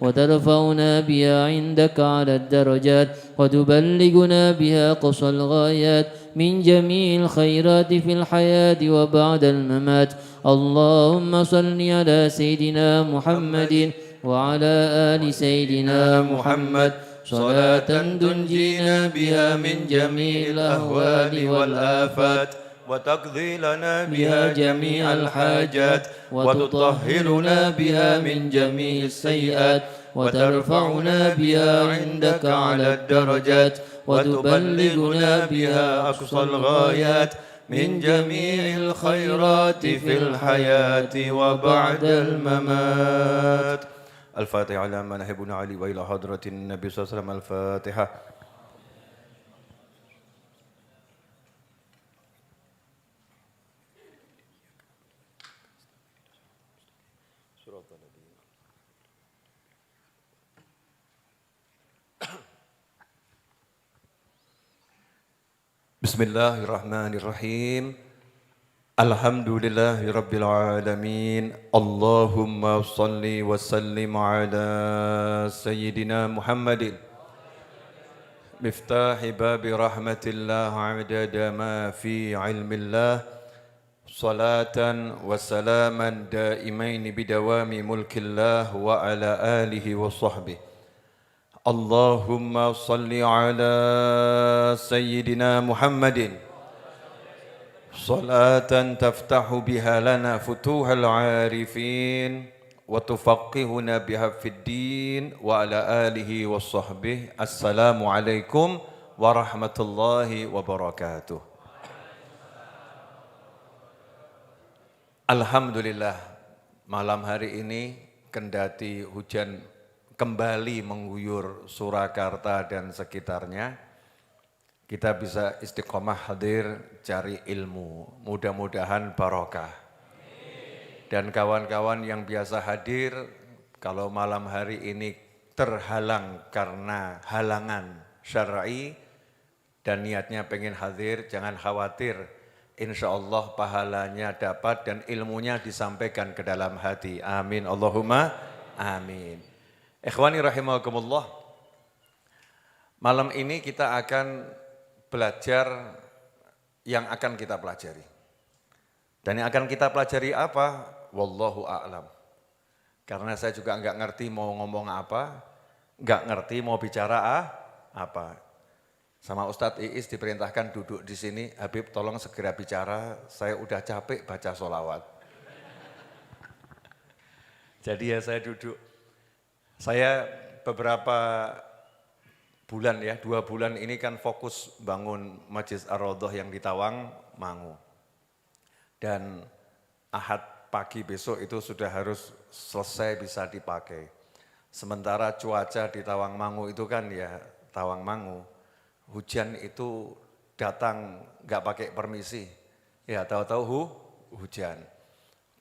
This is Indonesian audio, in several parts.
وترفعنا بها عندك على الدرجات وتبلغنا بها أقصى الغايات من جميع الخيرات في الحياة وبعد الممات. اللهم صل على سيدنا محمد وعلى آل سيدنا محمد صلاة تنجينا بها من جميع الأهوال والآفات وتقضي لنا بها جميع الحاجات وتطهرنا بها من جميع السيئات وترفعنا بها عندك على الدرجات وتبلغنا بها أقصى الغايات من جميع الخيرات في الحياة وبعد الممات. الفاتحة على ما نحبنا علي وإلى حضرة النبي صلى الله عليه وسلم. الفاتحة. Bismillahirrahmanirrahim. Alhamdulillahi rabbil alamin. Allahumma salli wa sallim ala sayyidina Muhammadin miftahi babi rahmatillah adada ma fi ilmillah. Salatan wa salaman daimaini bidawami mulkillah wa ala alihi wa sahbihi. Allahumma salli ala sayyidina Muhammadin salatan taftahu biha lana futuhal arifin wa tufaqihuna biha fid din wa ala alihi wa sahbihi. Assalamualaikum warahmatullahi wabarakatuh. Alhamdulillah, malam hari ini kendati hujan kembali mengguyur Surakarta dan sekitarnya, kita bisa istiqomah hadir cari ilmu, mudah-mudahan barokah. Dan kawan-kawan yang biasa hadir, kalau malam hari ini terhalang karena halangan syar'i dan niatnya pengen hadir, jangan khawatir, insya Allah pahalanya dapat dan ilmunya disampaikan ke dalam hati. Amin, Allahumma amin. Ikhwani rahimakumullah, malam ini kita akan belajar yang akan kita pelajari. Dan yang akan kita pelajari apa? Wallahu a'lam. Karena saya juga enggak ngerti mau ngomong apa, enggak ngerti mau bicara apa. Sama Ustadz Iis diperintahkan duduk di sini, Habib tolong segera bicara, saya udah capek baca sholawat. Jadi ya saya duduk. Saya beberapa bulan ya, 2 bulan ini kan fokus bangun Masjid Ar-Raudhah yang di Tawang, Mangu. Dan Ahad pagi besok itu sudah harus selesai bisa dipakai. Sementara cuaca di Tawang Mangu itu kan ya Tawang Mangu, hujan itu datang nggak pakai permisi, ya tahu-tahu hujan.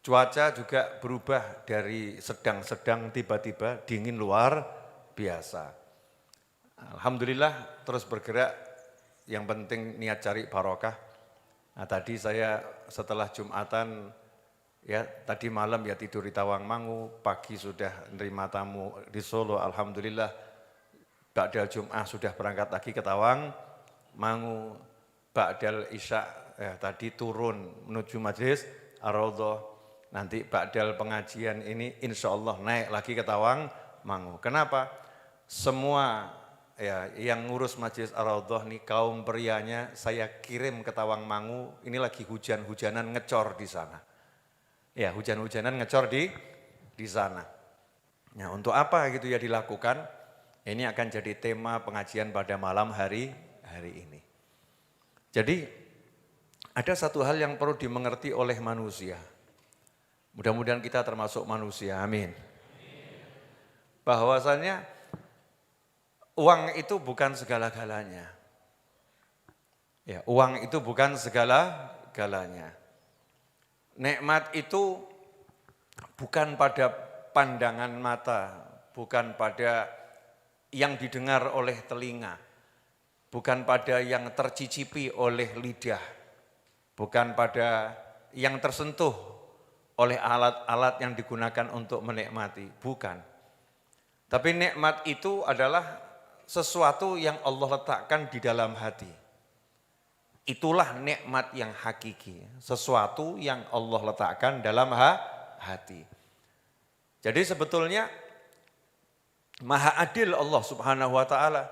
Cuaca juga berubah dari sedang-sedang tiba-tiba dingin luar biasa. Alhamdulillah terus bergerak, yang penting niat cari barokah. Nah tadi saya setelah Jumatan, ya tadi malam ya tidur di Tawang Mangu, pagi sudah menerima tamu di Solo, Alhamdulillah. Ba'dal Jum'ah sudah berangkat lagi ke Tawang Mangu, Ba'dal Isya ya, tadi turun menuju Majlis Ar-Raudhah. Nanti ba'dal pengajian ini insya Allah naik lagi ke Tawang Mangu. Kenapa? Semua ya yang ngurus Masjid Ar-Raudhah nih kaum prianya saya kirim ke Tawang Mangu. Ini lagi hujan-hujanan ngecor di sana. Ya hujan-hujanan ngecor di sana. Nah untuk apa gitu ya dilakukan? Ini akan jadi tema pengajian pada malam hari ini. Jadi ada satu hal yang perlu dimengerti oleh manusia. Mudah-mudahan kita termasuk manusia, amin. Bahwasannya uang itu bukan segala-galanya. Ya, uang itu bukan segala-galanya. Nikmat itu bukan pada pandangan mata, bukan pada yang didengar oleh telinga, bukan pada yang tercicipi oleh lidah, bukan pada yang tersentuh oleh alat-alat yang digunakan untuk menikmati, bukan. Tapi nikmat itu adalah sesuatu yang Allah letakkan di dalam hati. Itulah nikmat yang hakiki, sesuatu yang Allah letakkan dalam hati. Jadi sebetulnya maha adil Allah Subhanahu wa taala.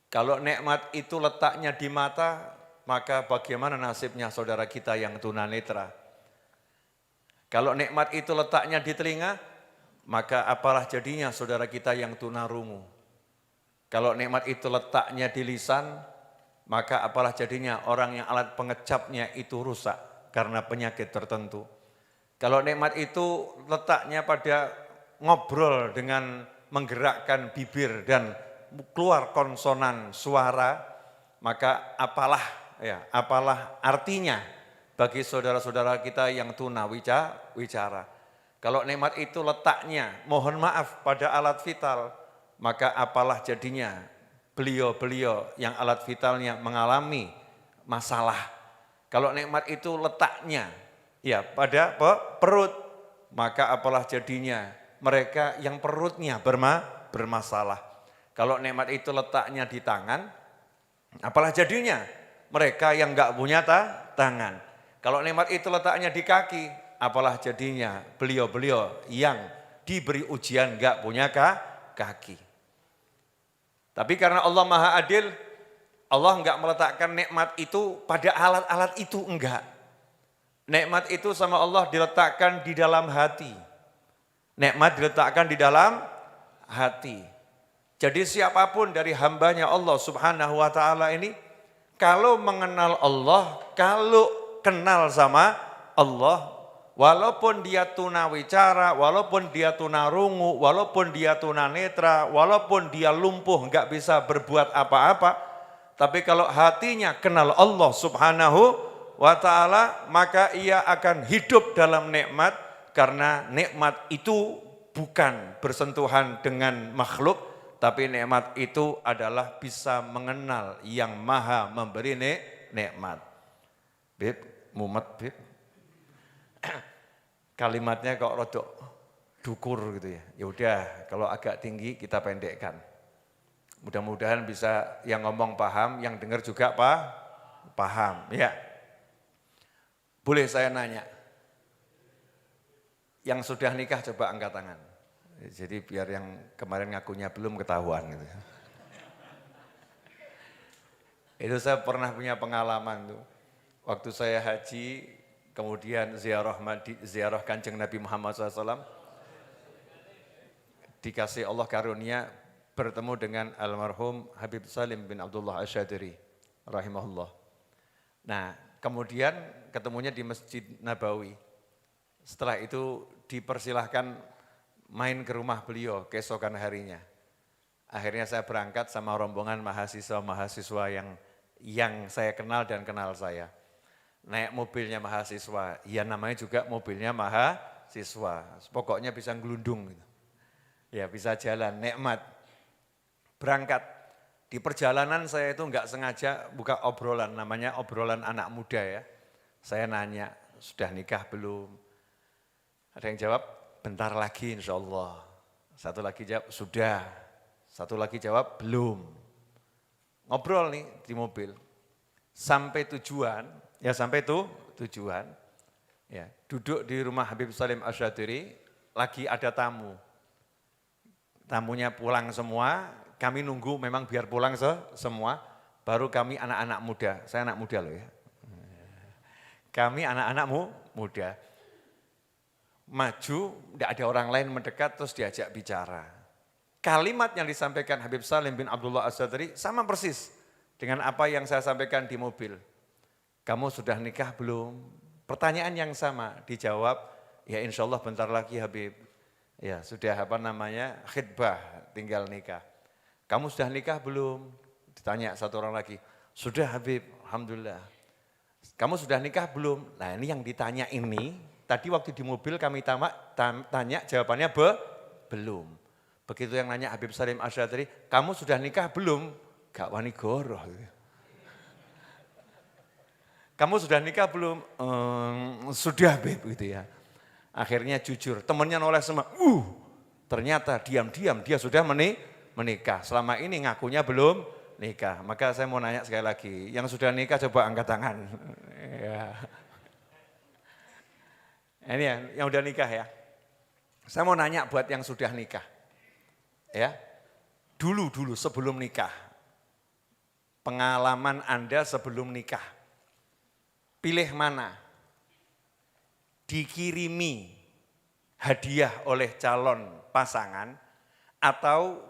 Kalau nikmat itu letaknya di mata, maka bagaimana nasibnya saudara kita yang tunanetra? Kalau nikmat itu letaknya di telinga, maka apalah jadinya saudara kita yang tunarungu? Kalau nikmat itu letaknya di lisan, maka apalah jadinya orang yang alat pengecapnya itu rusak karena penyakit tertentu. Kalau nikmat itu letaknya pada ngobrol dengan menggerakkan bibir dan keluar konsonan suara, maka apalah artinya bagi saudara-saudara kita yang tunawicara. Kalau nikmat itu letaknya, mohon maaf, pada alat vital, maka apalah jadinya beliau-beliau yang alat vitalnya mengalami masalah. Kalau nikmat itu letaknya pada perut, maka apalah jadinya mereka yang perutnya bermasalah. Kalau nikmat itu letaknya di tangan, apalah jadinya mereka yang enggak punya tangan. Kalau nikmat itu letaknya di kaki, apalah jadinya beliau-beliau yang diberi ujian enggak punya kaki. Tapi karena Allah Maha Adil, Allah enggak meletakkan nikmat itu pada alat-alat itu, enggak. Nikmat itu sama Allah diletakkan di dalam hati. Nikmat diletakkan di dalam hati. Jadi siapapun dari hambanya Allah Subhanahu wa taala ini, kalau mengenal Allah, kalau kenal sama Allah, walaupun dia tunawicara, walaupun dia tunarungu, walaupun dia tunanetra, walaupun dia lumpuh enggak bisa berbuat apa-apa, tapi kalau hatinya kenal Allah Subhanahu wa taala, maka ia akan hidup dalam nikmat, karena nikmat itu bukan bersentuhan dengan makhluk, tapi nikmat itu adalah bisa mengenal yang maha memberi nikmat. Bib, mumet bib. Kalimatnya kok rodok dukur gitu ya. Ya udah, kalau agak tinggi kita pendekkan. Mudah-mudahan bisa yang ngomong paham, yang dengar juga paham. Ya. Boleh saya nanya? Yang sudah nikah coba angkat tangan. Jadi biar yang kemarin ngakunya belum ketahuan gitu. Itu saya pernah punya pengalaman tuh. Waktu saya haji, kemudian ziarah Kanjeng Nabi Muhammad SAW, dikasih Allah karunia bertemu dengan almarhum Habib Salim bin Abdullah Asyadiri rahimahullah. Nah, kemudian ketemunya di Masjid Nabawi. Setelah itu dipersilahkan main ke rumah beliau keesokan harinya. Akhirnya saya berangkat sama rombongan mahasiswa-mahasiswa yang saya kenal dan kenal saya. Naik mobilnya mahasiswa, ya namanya juga mobilnya mahasiswa. Pokoknya bisa ngelundung gitu. Ya bisa jalan, nikmat. Berangkat. Di perjalanan saya itu enggak sengaja buka obrolan, namanya obrolan anak muda ya. Saya nanya, sudah nikah belum? Ada yang jawab, bentar lagi insya Allah. Satu lagi jawab, sudah. Satu lagi jawab, belum. Ngobrol nih di mobil. Sampai tujuan, ya, duduk di rumah Habib Salim Asyadiri, lagi ada tamu. Tamunya pulang semua, kami nunggu memang biar pulang semua, baru kami anak-anak muda. Saya anak muda loh ya. Kami anak-anak muda. Maju, tidak ada orang lain mendekat, terus diajak bicara. Kalimat yang disampaikan Habib Salim bin Abdullah Asyadiri sama persis dengan apa yang saya sampaikan di mobil. Kamu sudah nikah belum? Pertanyaan yang sama, dijawab, ya insya Allah bentar lagi Habib. Ya sudah khidbah, tinggal nikah. Kamu sudah nikah belum? Ditanya satu orang lagi, sudah Habib, alhamdulillah. Kamu sudah nikah belum? Nah ini yang ditanya ini, tadi waktu di mobil kami tanya jawabannya belum. Begitu yang nanya Habib Salim Asyadiri, kamu sudah nikah belum? Gak wani goroh. Kamu sudah nikah belum? Sudah Beb gitu ya. Akhirnya jujur, temennya noleh semua, Ternyata diam-diam dia sudah menikah. Selama ini ngakunya belum nikah. Maka saya mau nanya sekali lagi, yang sudah nikah coba angkat tangan. Ya. Ini ya, yang udah nikah ya. Saya mau nanya buat yang sudah nikah. Ya. Dulu sebelum nikah. Pengalaman Anda sebelum nikah. Pilih mana? Dikirimi hadiah oleh calon pasangan atau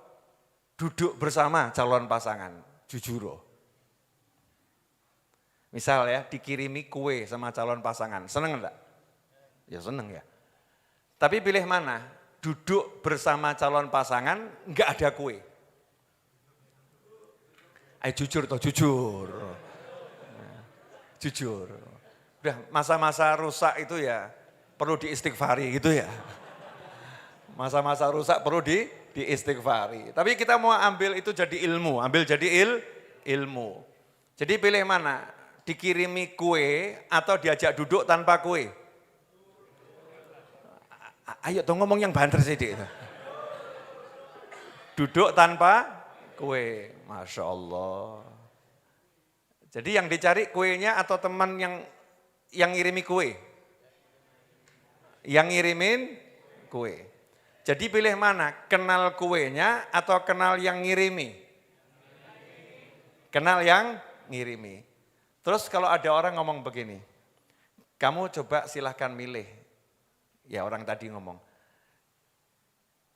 duduk bersama calon pasangan? Jujur. Misal ya, dikirimi kue sama calon pasangan. Seneng enggak? Ya seneng ya. Tapi pilih mana? Duduk bersama calon pasangan, enggak ada kue. Ayo jujur toh, jujur. Jujur. Udah masa-masa rusak itu ya perlu diistighfari gitu ya. Masa-masa rusak perlu diistighfari. Tapi kita mau ambil itu jadi ilmu, ambil jadi ilmu. Jadi pilih mana? Dikirimi kue atau diajak duduk tanpa kue? Ayo dong ngomong yang banter sih Dik. Duduk tanpa kue, Masya Allah. Jadi yang dicari kuenya atau teman yang ngirimi kue? Yang ngirimin kue. Jadi pilih mana? Kenal kuenya atau kenal yang ngirimi? Kenal yang ngirimi. Terus kalau ada orang ngomong begini, kamu coba silahkan milih. Ya orang tadi ngomong,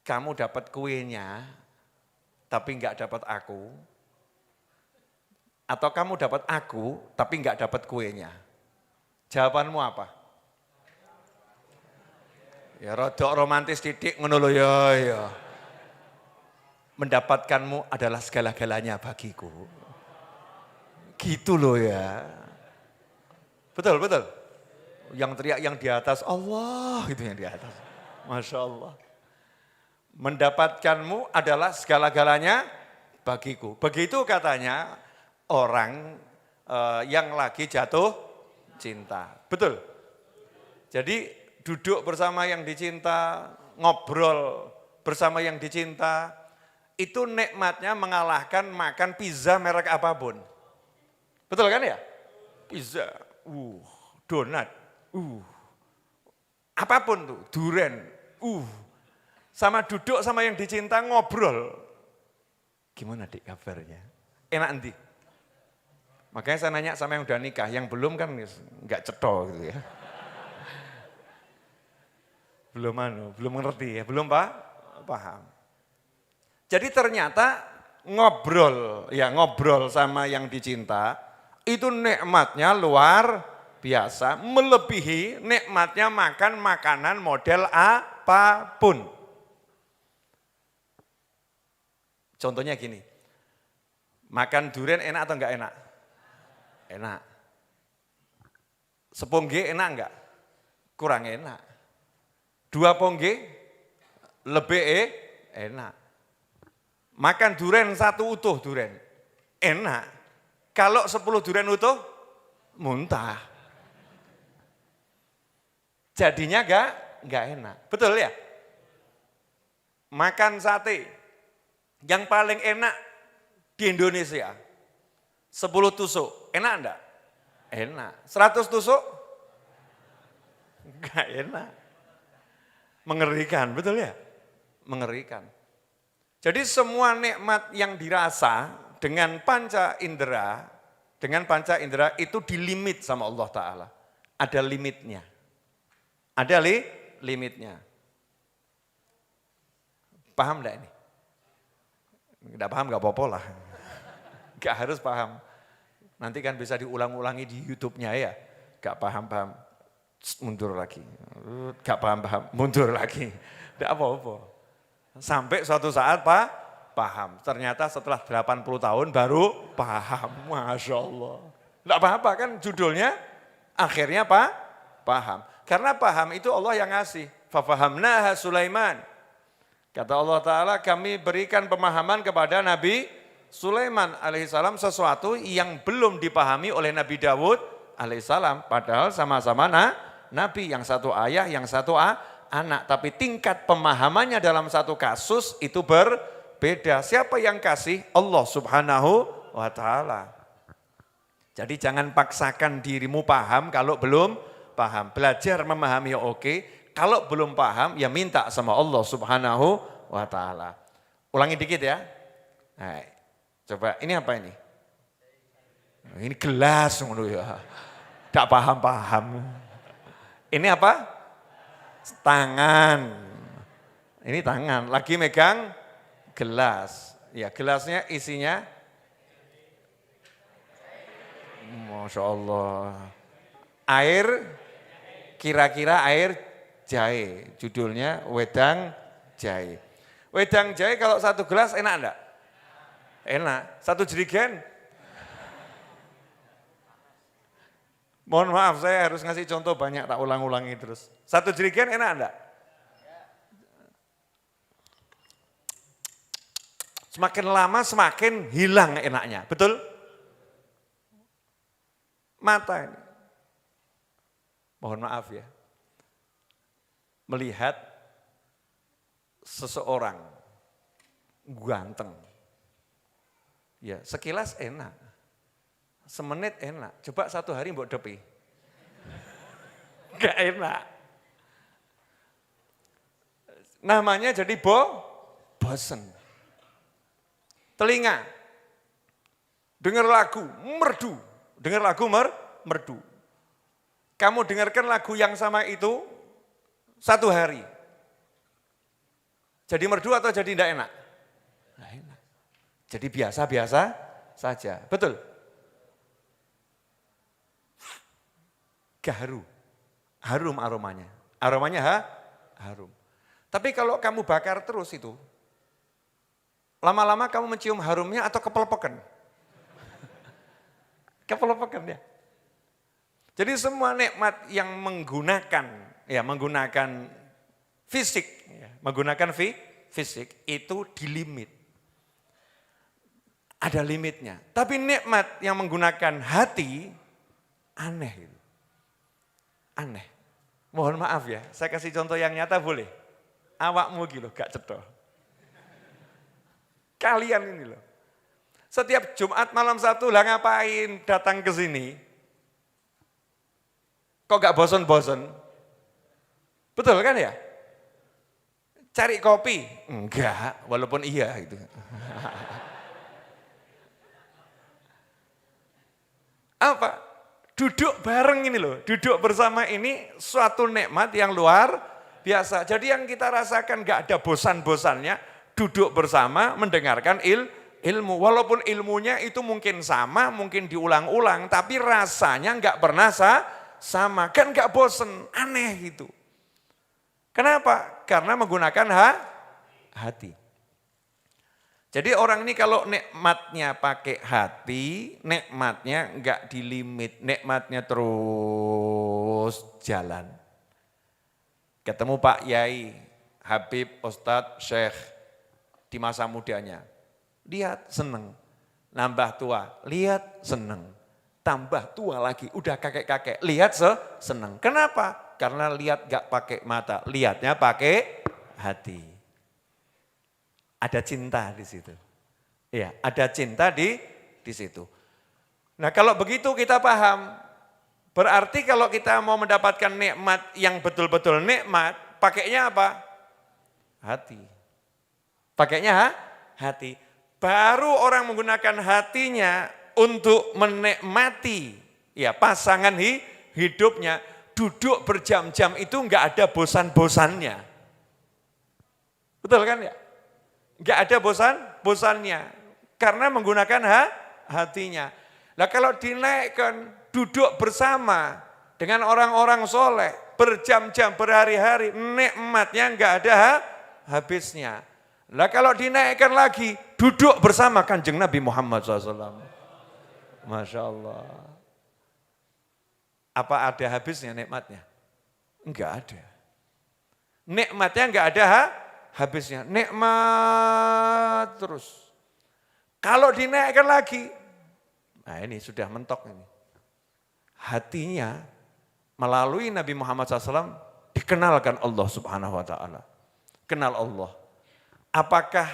kamu dapat kuenya tapi enggak dapat aku. Atau kamu dapat aku tapi enggak dapat kuenya. Jawabanmu apa? Ya rodok romantis titik ngono lho ya. Mendapatkanmu adalah segala-galanya bagiku. Gitu loh ya. Betul. Yang teriak yang di atas, Allah itu yang di atas. Masya Allah. Mendapatkanmu adalah segala-galanya bagiku. Begitu katanya orang yang lagi jatuh cinta. Betul. Jadi duduk bersama yang dicinta, ngobrol bersama yang dicinta, itu nikmatnya mengalahkan makan pizza merek apapun. Betul kan ya? Pizza, donat, apapun tuh, duren, sama duduk sama yang dicinta ngobrol. Gimana Dik kabarnya? Enak nanti. Makanya saya nanya sama yang udah nikah, yang belum kan nggak cetol gitu ya. Belum ngerti ya, belum paham. Jadi ternyata ngobrol sama yang dicinta, itu nikmatnya luar biasa, melebihi nikmatnya makan makanan model apapun. Contohnya gini, makan durian enak atau enggak enak? Enak. Sepongge enak enggak? Kurang enak. 2 pongge lebih enak. Makan durian 1 utuh durian, enak. Kalau 10 durian utuh, muntah. Jadinya enggak enak. Betul ya? Makan sate, yang paling enak di Indonesia, 10 tusuk, enak enggak? Enak. 100 tusuk? Enggak enak. Mengerikan, betul ya? Mengerikan. Jadi semua nikmat yang dirasa dengan panca indera itu dilimit sama Allah Ta'ala. Ada limitnya. Ada limitnya. Paham enggak ini? Enggak paham enggak apa-apa lah. Enggak harus paham. Nanti kan bisa diulang-ulangi di YouTube-nya ya. Enggak paham-paham. Mundur lagi. Enggak paham-paham. Mundur lagi. Enggak apa-apa. Sampai suatu saat paham. Ternyata setelah 80 tahun baru paham. Masya Allah. Enggak apa-apa kan judulnya akhirnya paham. Karena paham itu Allah yang ngasih. Fafahamnaha Sulaiman. Kata Allah Ta'ala kami berikan pemahaman kepada Nabi Sulaiman alaihissalam sesuatu yang belum dipahami oleh Nabi Dawud alaihissalam. Padahal sama-sama Nabi, yang satu ayah, yang satu anak. Tapi tingkat pemahamannya dalam satu kasus itu berbeda. Siapa yang kasih? Allah Subhanahu wa ta'ala. Jadi jangan paksakan dirimu paham kalau belum paham. Belajar memahami ya oke. Kalau belum paham ya minta sama Allah Subhanahu wa ta'ala. Ulangi dikit ya. Nah, coba ini apa ini? Ini gelas ya. Gak paham-paham. Ini apa? Tangan. Ini tangan. Lagi megang gelas. Ya gelasnya isinya. Masya Allah. Air, kira-kira air jahe. Judulnya wedang jahe. Wedang jahe kalau satu gelas enak enggak? Enak. Satu jerigen? Mohon maaf saya harus ngasih contoh banyak, tak ulang-ulangi terus. Satu jerigen enak enggak? Semakin lama semakin hilang enaknya, betul? Mata ini. Mohon maaf ya. Melihat seseorang ganteng. Ya, sekilas enak. Semenit enak. Coba satu hari mbok depi. Gak enak. Namanya jadi bosen. Telinga. Dengar lagu, merdu. Dengar lagu merdu. Kamu dengarkan lagu yang sama itu satu hari. Jadi merdu atau jadi tidak enak? Nah, enak. Jadi biasa-biasa saja. Betul? Gaharu. Harum aromanya. Aromanya harum. Tapi kalau kamu bakar terus itu, lama-lama kamu mencium harumnya atau kepelepekan? Kepelepekan ya. Jadi semua nikmat yang menggunakan fisik, menggunakan fisik itu dilimit. Ada limitnya. Tapi nikmat yang menggunakan hati aneh. Aneh. Mohon maaf ya, saya kasih contoh yang nyata boleh? Awakmu gitu gak cetol. Kalian ini loh. Setiap Jumat malam Sabtu lah ngapain datang ke sini? Kok gak bosan-bosan? Betul kan ya? Cari kopi? Enggak, walaupun iya itu. Apa? Duduk bareng ini loh, duduk bersama ini suatu nikmat yang luar biasa. Jadi yang kita rasakan gak ada bosan-bosannya, duduk bersama mendengarkan ilmu. Walaupun ilmunya itu mungkin sama, mungkin diulang-ulang, tapi rasanya gak pernah sama. Kan gak bosan, aneh itu. Kenapa? Karena menggunakan hati. Jadi orang ini kalau nikmatnya pakai hati, nikmatnya enggak dilimit, nikmatnya terus jalan. Ketemu Pak Yai, Habib, Ustadz, Syekh di masa mudanya. Lihat seneng, nambah tua, lihat seneng, tambah tua lagi, udah kakek-kakek, lihat seneng. Kenapa? Karena lihat enggak pakai mata, lihatnya pakai hati. Ada cinta di situ. Ya, ada cinta di situ. Nah, kalau begitu kita paham, berarti kalau kita mau mendapatkan nikmat yang betul-betul nikmat, pakainya apa? Hati. Pakainya hati. Baru orang menggunakan hatinya untuk menikmati ya pasangan hidupnya, duduk berjam-jam itu enggak ada bosan-bosannya. Betul kan ya? Enggak ada bosannya karena menggunakan hatinya. Nah kalau dinaikkan duduk bersama dengan orang-orang soleh berjam-jam berhari-hari nikmatnya enggak ada habisnya. Nah kalau dinaikkan lagi duduk bersama Kanjeng Nabi Muhammad SAW. Masya Allah. Apa ada habisnya nikmatnya? Enggak ada. Nikmatnya enggak ada habisnya, nikmat terus. Kalau dinaikkan lagi, nah ini sudah mentok ini. Hatinya melalui Nabi Muhammad SAW dikenalkan Allah Subhanahu wa taala. Kenal Allah. Apakah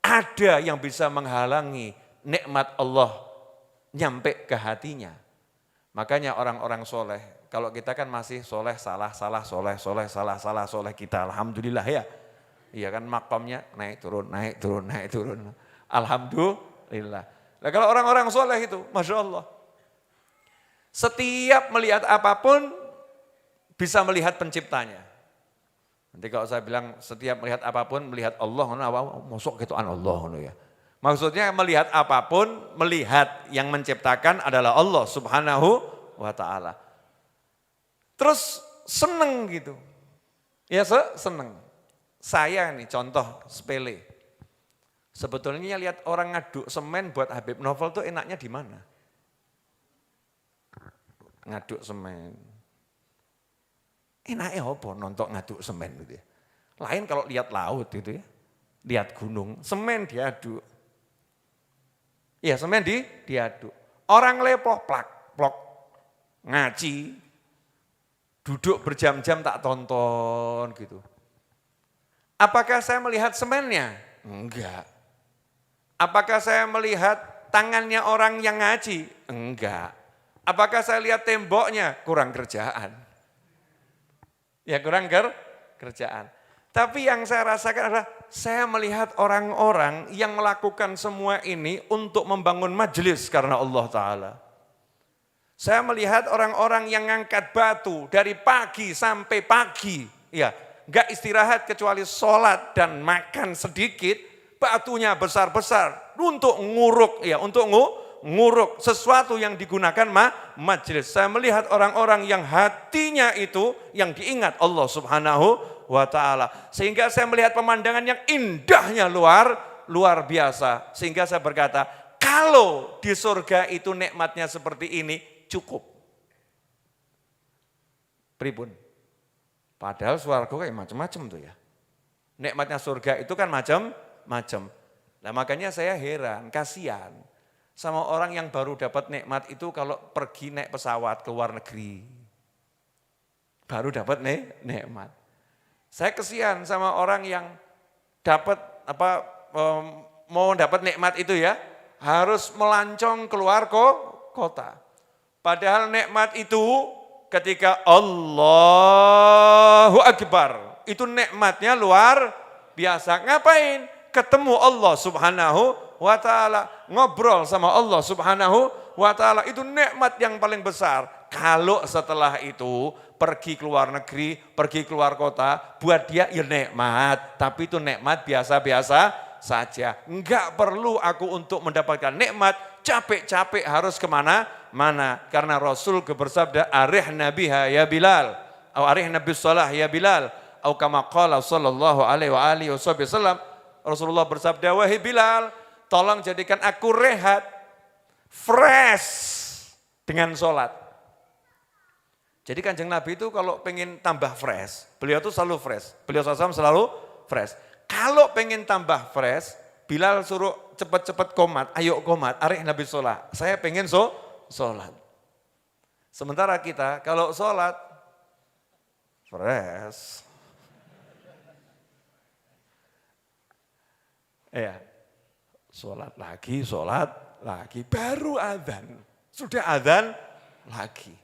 ada yang bisa menghalangi nikmat Allah nyampe ke hatinya? Makanya orang-orang soleh, kalau kita kan masih soleh, salah, soleh, salah, soleh kita, alhamdulillah ya. Iya kan makamnya naik turun. Alhamdulillah. Nah kalau orang-orang soleh itu, Masya Allah. Setiap melihat apapun, bisa melihat penciptanya. Nanti kalau saya bilang setiap melihat apapun, melihat Allah, masuk gitu Allah ya. Maksudnya melihat apapun, melihat yang menciptakan adalah Allah Subhanahu wa ta'ala. Terus seneng gitu. Ya seneng. Saya nih contoh sepele. Sebetulnya lihat orang ngaduk semen buat Habib Novel tuh enaknya di mana? Ngaduk semen. Enaknya apa nonton ngaduk semen gitu ya. Lain kalau lihat laut gitu ya. Lihat gunung, semen diaduk. Ya semen diaduk. Orang lepoh plak, ngaji, duduk berjam-jam tak tonton gitu. Apakah saya melihat semennya? Enggak. Apakah saya melihat tangannya orang yang ngaji? Enggak. Apakah saya lihat temboknya? Kurang kerjaan. Ya kurang kerjaan. Tapi yang saya rasakan adalah saya melihat orang-orang yang melakukan semua ini untuk membangun majelis karena Allah Ta'ala. Saya melihat orang-orang yang ngangkat batu dari pagi sampai pagi. Ya, gak istirahat kecuali sholat dan makan sedikit, batunya besar-besar untuk nguruk, ya untuk nguruk sesuatu yang digunakan majelis. Saya melihat orang-orang yang hatinya itu yang diingat Allah Subhanahu wa ta'ala. Sehingga saya melihat pemandangan yang indahnya luar biasa. Sehingga saya berkata, kalau di surga itu nikmatnya seperti ini, cukup. Pripun? Padahal surga kayak macam-macam tuh ya. Nikmatnya surga itu kan macam-macam. Nah makanya saya heran, kasihan sama orang yang baru dapat nikmat itu kalau pergi naik pesawat ke luar negeri. Baru dapat nikmat. Saya kesian sama orang yang dapat mau dapat nikmat itu ya, harus melancong keluar kota. Padahal nikmat itu ketika Allahu Akbar, itu nikmatnya luar biasa. Ngapain? Ketemu Allah Subhanahu wa ta'ala, ngobrol sama Allah Subhanahu wa ta'ala, itu nikmat yang paling besar. Kalau setelah itu pergi ke luar negeri, pergi ke luar kota, buat dia ya nikmat, tapi itu nikmat biasa-biasa saja. Enggak perlu aku untuk mendapatkan nikmat, capek-capek harus kemana-mana. Karena Rasul bersabda, arihna biha ya Bilal, atau arihna bis salah ya Bilal, atau kama qala sallallahu alaihi wasallam. Rasulullah bersabda, wahai Bilal, tolong jadikan aku rehat, fresh dengan sholat. Jadi Kanjeng Nabi itu kalau pengen tambah fresh, beliau itu selalu fresh. Beliau SAW selalu fresh. Kalau pengen tambah fresh, Bilal suruh cepat-cepat komat, ayo komat, arih Nabi sholat. Saya pengen sholat. Sementara kita kalau sholat, fresh. Ya, sholat lagi, baru adzan. Sudah adzan lagi.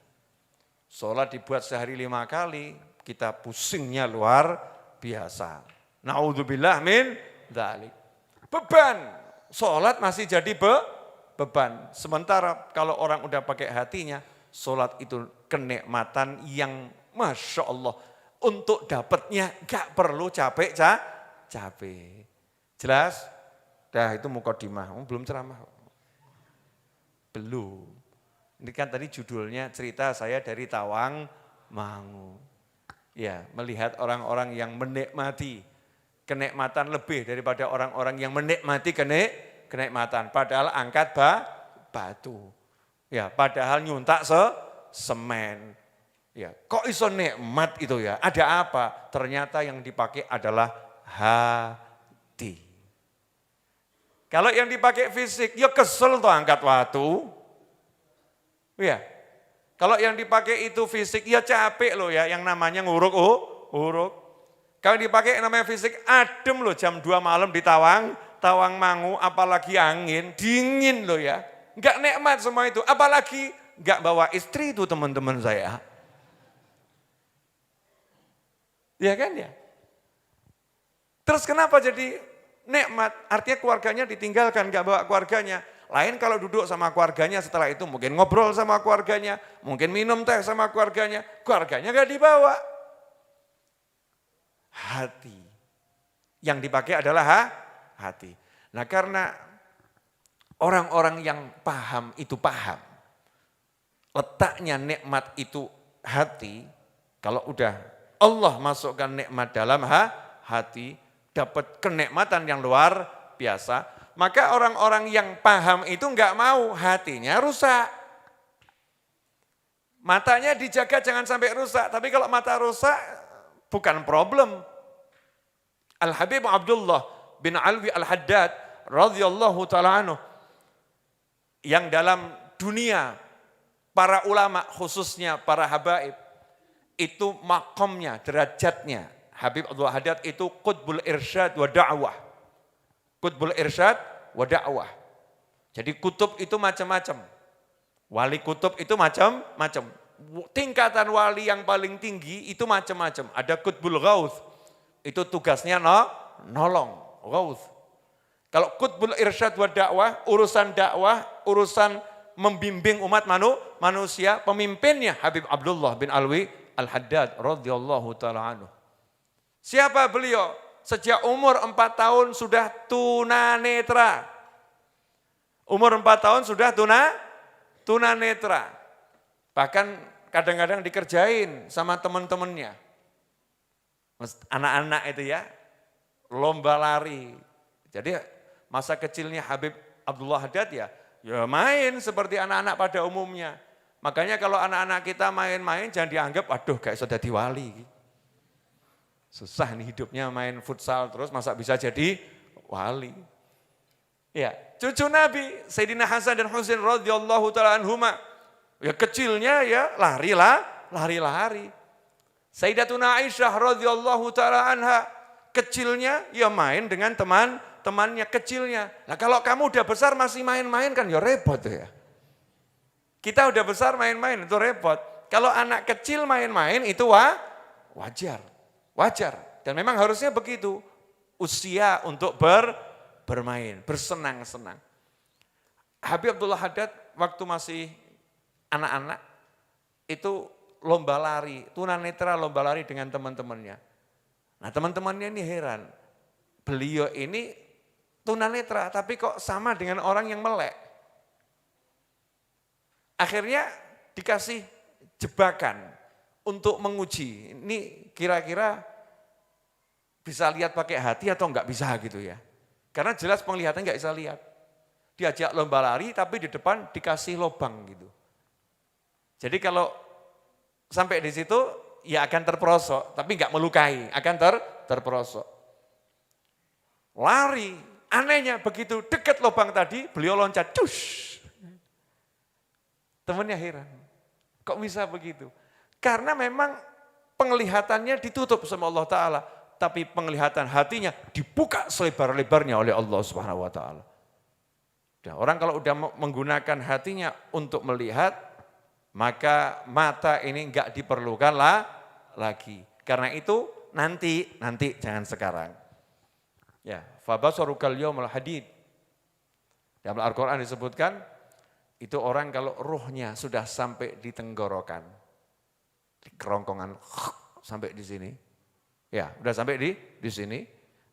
Sholat dibuat sehari 5 kali, kita pusingnya luar biasa. Na'udzubillah min dzalik. Beban, sholat masih jadi beban. Sementara kalau orang udah pakai hatinya, sholat itu kenikmatan yang Masya Allah. Untuk dapatnya gak perlu capek. Jelas? Dah itu mukadimah, belum ceramah. Belum. Ini kan tadi judulnya cerita saya dari Tawang Mangu. Ya, melihat orang-orang yang menikmati kenikmatan lebih daripada orang-orang yang menikmati kenikmatan. Padahal angkat batu. Ya, padahal nyuntak semen. Ya, kok iso nikmat itu ya? Ada apa? Ternyata yang dipakai adalah hati. Kalau yang dipakai fisik, ya kesel tuh angkat batu. Ya, Kalau yang dipakai itu fisik, ya capek loh ya, yang namanya nguruk. Kalau dipakai namanya fisik, adem loh jam 2 malam di Tawangmangu, apalagi angin, dingin loh ya. Enggak nikmat semua itu, apalagi enggak bawa istri itu teman-teman saya. Ya kan ya? Terus kenapa jadi nikmat? Artinya keluarganya ditinggalkan, enggak bawa keluarganya. Lain kalau duduk sama keluarganya setelah itu mungkin ngobrol sama keluarganya, mungkin minum teh sama keluarganya enggak dibawa. Hati. Yang dipakai adalah hati. Nah karena orang-orang yang paham itu paham. Letaknya nikmat itu hati, kalau udah Allah masukkan nikmat dalam hati, dapat kenikmatan yang luar biasa. Maka orang-orang yang paham itu enggak mau hatinya rusak. Matanya dijaga jangan sampai rusak, tapi kalau mata rusak bukan problem. Al-Habib Abdullah bin Alwi Al-Haddad radhiyallahu ta'ala anhu, yang dalam dunia para ulama khususnya para habaib, itu makomnya, derajatnya. Habib Abdullah Haddad itu qutbul irsyad wa da'wah. Qutbul irsyad wa da'wah. Jadi kutub itu macam-macam. Wali kutub itu macam-macam. Tingkatan wali yang paling tinggi itu macam-macam. Ada qutbul ghauth. Itu tugasnya nolong, ghauth. Kalau qutbul irsyad wa da'wah, urusan membimbing umat manusia, pemimpinnya Habib Abdullah bin Alwi Al-Haddad radhiyallahu ta'ala anhu. Siapa beliau? Sejak umur 4 tahun sudah tunanetra. Umur 4 tahun sudah tunanetra. Bahkan kadang-kadang dikerjain sama teman-temannya. Anak-anak itu ya, lomba lari. Jadi masa kecilnya Habib Abdullah Haddad ya main seperti anak-anak pada umumnya. Makanya kalau anak-anak kita main-main jangan dianggap, aduh kayak sudah diwali. Susah nih hidupnya main futsal terus, masa bisa jadi wali. Ya, cucu Nabi Sayyidina Hasan dan Husain radhiyallahu ta'ala anhuma. Ya kecilnya ya lari-lari. Sayyidatuna Aisyah radhiyallahu ta'ala anha, kecilnya ya main dengan temannya kecilnya. Nah kalau kamu udah besar masih main-main kan ya repot ya. Kita udah besar main-main itu repot. Kalau anak kecil main-main itu wajar. Dan memang harusnya begitu. Usia untuk bermain, bersenang-senang. Habib Abdullah Haddad waktu masih anak-anak itu lomba lari, tunanetra lomba lari dengan teman-temannya. Nah teman-temannya ini heran. Beliau ini tunanetra tapi kok sama dengan orang yang melek. Akhirnya dikasih jebakan untuk menguji. Ini kira-kira bisa lihat pakai hati atau enggak bisa gitu ya. Karena jelas penglihatan enggak bisa lihat. Diajak lomba lari tapi di depan dikasih lubang gitu. Jadi kalau sampai di situ ya akan terperosok, tapi enggak melukai, akan terperosok. Lari, anehnya begitu dekat lubang tadi, beliau loncat, dush. Temannya heran, kok bisa begitu? Karena memang penglihatannya ditutup sama Allah Ta'ala, tapi penglihatan hatinya dibuka selebar-lebarnya oleh Allah Subhanahu Wa Ta'ala. Orang kalau udah menggunakan hatinya untuk melihat, maka mata ini enggak diperlukan lagi. Karena itu nanti jangan sekarang. Ya, fabasarukal yaumul hadid. Dalam Al-Qur'an disebutkan itu orang kalau ruhnya sudah sampai di tenggorokan, di kerongkongan sampai di sini. Ya, udah sampai di sini.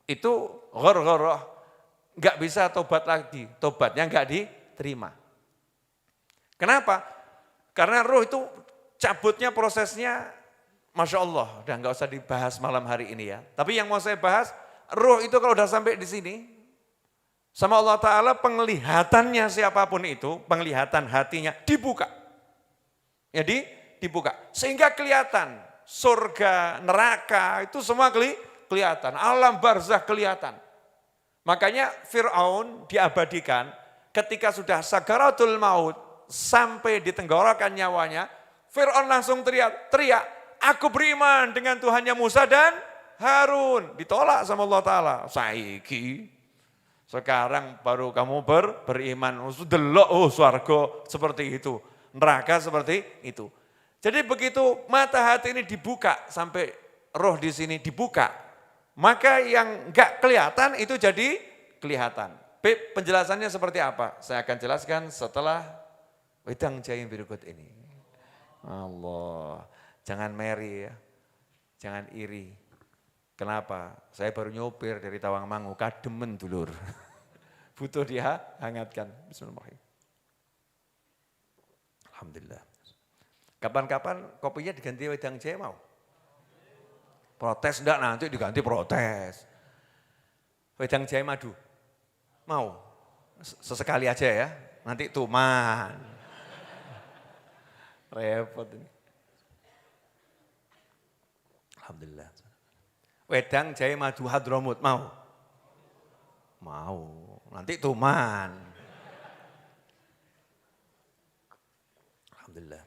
Itu ghargharah, enggak bisa tobat lagi. Tobatnya enggak diterima. Kenapa? Karena ruh itu cabutnya prosesnya, Masya Allah, udah enggak usah dibahas malam hari ini ya. Tapi yang mau saya bahas, ruh itu kalau udah sampai di sini, sama Allah Ta'ala penglihatannya siapapun itu, penglihatan hatinya dibuka. Jadi dibuka, sehingga kelihatan surga, neraka, itu semua kelihatan, alam barzakh kelihatan. Makanya Fir'aun diabadikan ketika sudah sakaratul maut, sampai di tenggorokan nyawanya, Fir'aun langsung teriak, aku beriman dengan Tuhannya Musa dan Harun. Ditolak sama Allah Ta'ala. Saiki, sekarang baru kamu beriman. Delok, swarga seperti itu. Neraka seperti itu. Jadi begitu mata hati ini dibuka, sampai roh di sini dibuka, maka yang enggak kelihatan itu jadi kelihatan. Penjelasannya seperti apa? Saya akan jelaskan setelah wedang jaim berikut ini. Allah, jangan meri ya, jangan iri. Kenapa? Saya baru nyopir dari Tawangmangu, kademen dulur. Butuh dia hangatkan. Bismillahirrahmanirrahim. Alhamdulillah. Kapan-kapan kopinya diganti wedang jahe mau? Protes enggak, nanti diganti protes. Wedang jahe madu, mau? Sesekali aja ya, nanti tuman. Repot ini. Alhamdulillah. Wedang jahe madu Hadramut mau? Mau. Nanti tuman. Alhamdulillah.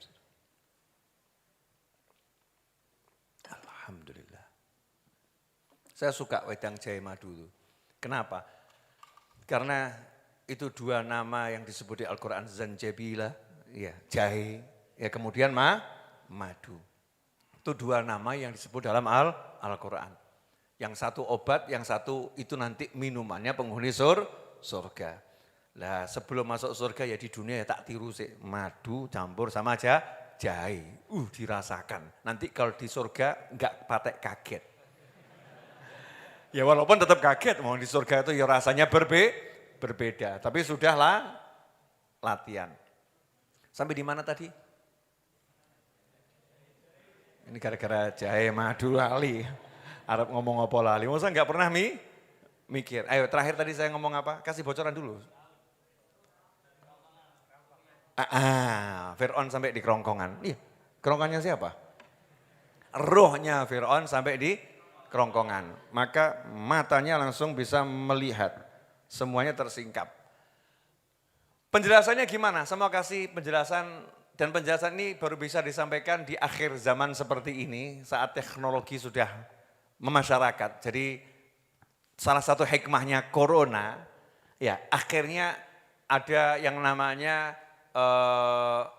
Alhamdulillah. Saya suka wedang jahe madu itu. Kenapa? Karena itu dua nama yang disebut di Al-Quran, zanjabila, ya, jahe, ya kemudian madu. Itu dua nama yang disebut dalam Al-Quran. Yang satu obat, yang satu itu nanti minumannya penghuni surga. Lah sebelum masuk surga ya di dunia ya tak tiru sih. Madu campur sama aja jahe. Dirasakan. Nanti kalau di surga enggak patek kaget. Ya walaupun tetap kaget, mau di surga itu ya rasanya berbeda. Tapi sudahlah latihan. Sampai di mana tadi? Ini gara-gara jahe madu lali. Arab ngomong apa lali. Masa enggak pernah mikir. Ayo terakhir tadi saya ngomong apa? Kasih bocoran dulu. Fir'aun sampai di kerongkongan. Iya, kerongkongannya siapa? Rohnya Fir'aun sampai di kerongkongan. Maka matanya langsung bisa melihat. Semuanya tersingkap. Penjelasannya gimana? Saya mau kasih penjelasan. Dan penjelasan ini baru bisa disampaikan di akhir zaman seperti ini, saat teknologi sudah memasyarakat. Jadi salah satu hikmahnya corona, ya akhirnya ada yang namanya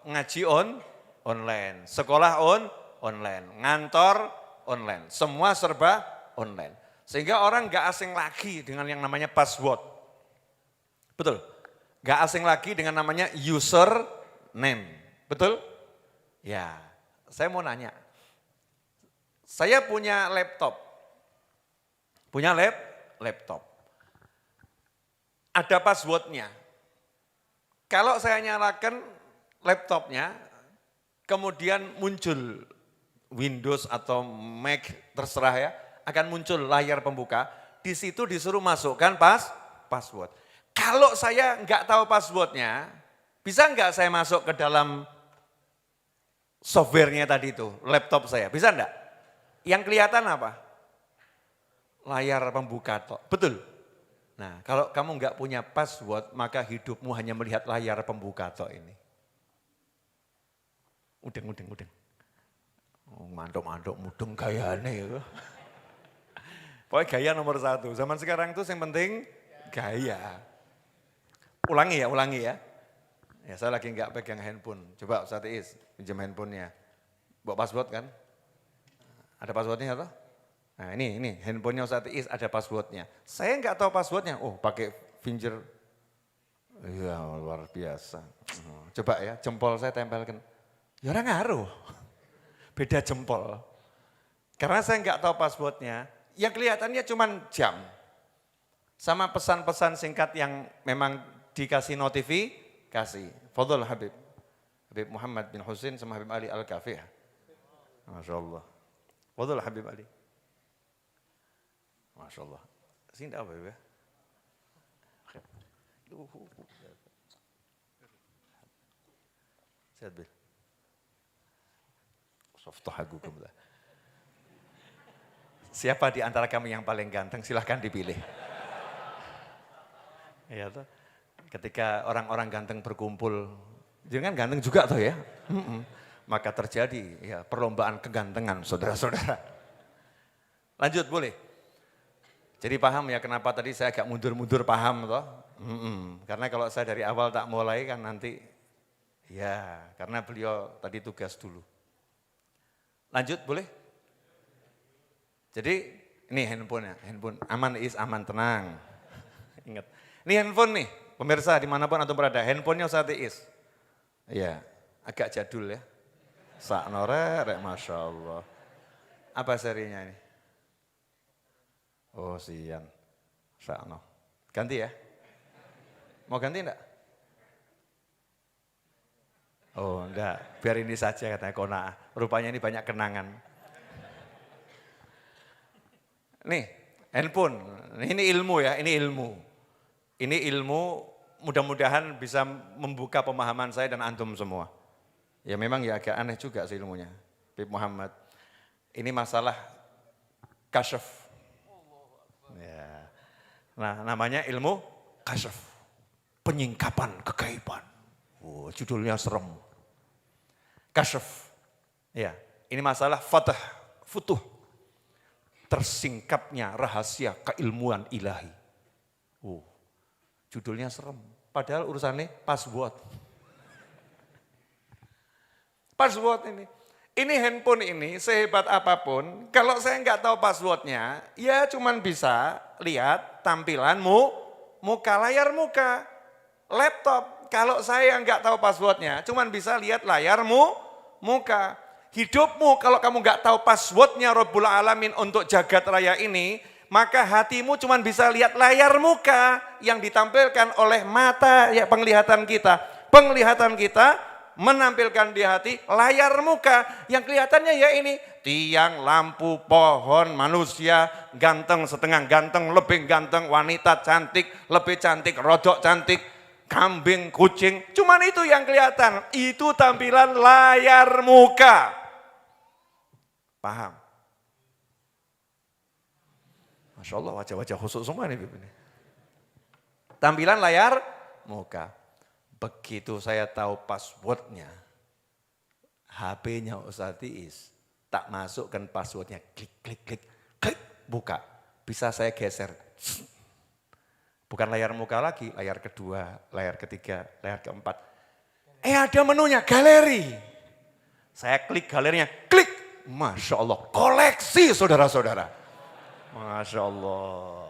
ngaji online, sekolah online, ngantor online, semua serba online. Sehingga orang gak asing lagi dengan yang namanya password. Betul? Gak asing lagi dengan namanya username. Betul? Ya, saya mau nanya. Saya punya laptop. Punya laptop. Ada passwordnya. Kalau saya nyalakan laptopnya, kemudian muncul Windows atau Mac, terserah ya, akan muncul layar pembuka. Di situ disuruh masukkan password. Kalau saya nggak tahu passwordnya, bisa nggak saya masuk ke dalam softwarenya tadi itu, laptop saya, bisa enggak? Yang kelihatan apa? Layar pembuka tok, betul? Nah kalau kamu enggak punya password, maka hidupmu hanya melihat layar pembuka tok ini. Udeng. Mantuk mudeng gayane. Pokoknya gaya nomor 1, zaman sekarang tuh yang penting gaya. Ulangi ya. Ya saya lagi enggak pegang handphone, coba Ustaz Iis pinjam handphonenya. Bawa password kan? Ada passwordnya atau? Nah ini handphonenya Ustaz Iis ada passwordnya. Saya enggak tahu passwordnya, pakai finger. Iya luar biasa. Coba ya jempol saya tempelkan. Ya orang ngaruh, beda jempol. Karena saya enggak tahu passwordnya, yang kelihatannya cuma jam. Sama pesan-pesan singkat yang memang dikasih notifikasi. Fadhol Habib Muhammad bin Husin sama Habib Ali Al-Kafih. Masya Allah. Fadhol Habib Ali. Masya Allah. Sini apa ya? Sehat Bil. Softahagukum lah. Siapa di antara kami yang paling ganteng? Silahkan dipilih. Iya tuh. Ketika orang-orang ganteng berkumpul, jangan ganteng juga tuh ya. maka terjadi ya perlombaan kegantengan saudara-saudara. Lanjut boleh? Jadi paham ya kenapa tadi saya agak mundur-mundur paham toh? Karena kalau saya dari awal tak mulai kan nanti ya karena beliau tadi tugas dulu. Lanjut boleh? Jadi ini handphone aman aman tenang. Ingat, ini handphone nih pemirsa dimanapun atau berada, handphonenya Ustaz Is. Iya, agak jadul ya. Saknore, Masya Allah. Apa serinya ini? Oh sian, sakno. Ganti ya? Mau ganti enggak? Oh enggak, biar ini saja katanya Kona. Rupanya ini banyak kenangan. Nih, handphone, ini ilmu ya, ini ilmu. Ini ilmu mudah-mudahan bisa membuka pemahaman saya dan antum semua. Ya memang ya agak aneh juga sih ilmunya, Bib Muhammad. Ini masalah kasyaf. Ya. Nah namanya ilmu kasyaf, penyingkapan kegaiban. Oh, judulnya serem. Kasyaf. Ya, ini masalah futuh. Tersingkapnya rahasia keilmuan ilahi. Oh, judulnya serem. Padahal urusannya password. Password ini. Ini handphone ini sehebat apapun, kalau saya nggak tahu passwordnya, ya cuman bisa lihat tampilanmu, layar muka. Laptop, kalau saya nggak tahu passwordnya, cuman bisa lihat layarmu, muka. Hidupmu kalau kamu nggak tahu passwordnya Rabbul Alamin untuk jagat raya ini, maka hatimu cuman bisa lihat layar muka yang ditampilkan oleh mata ya penglihatan kita. Penglihatan kita menampilkan di hati layar muka yang kelihatannya ya ini tiang, lampu, pohon, manusia, ganteng, setengah ganteng, lebih ganteng, wanita cantik, lebih cantik, rodok cantik, kambing, kucing, cuman itu yang kelihatan, itu tampilan layar muka. Paham? Masya Allah wajah-wajah khusus semua nih. Tampilan layar muka. Begitu saya tahu passwordnya, HP-nya Ustaz Is, tak masukkan passwordnya, klik, buka. Bisa saya geser. Bukan layar muka lagi, layar kedua, layar ketiga, layar keempat. Ada menunya, galeri. Saya klik galerinya, klik. Masya Allah, koleksi saudara-saudara. Masya Allah.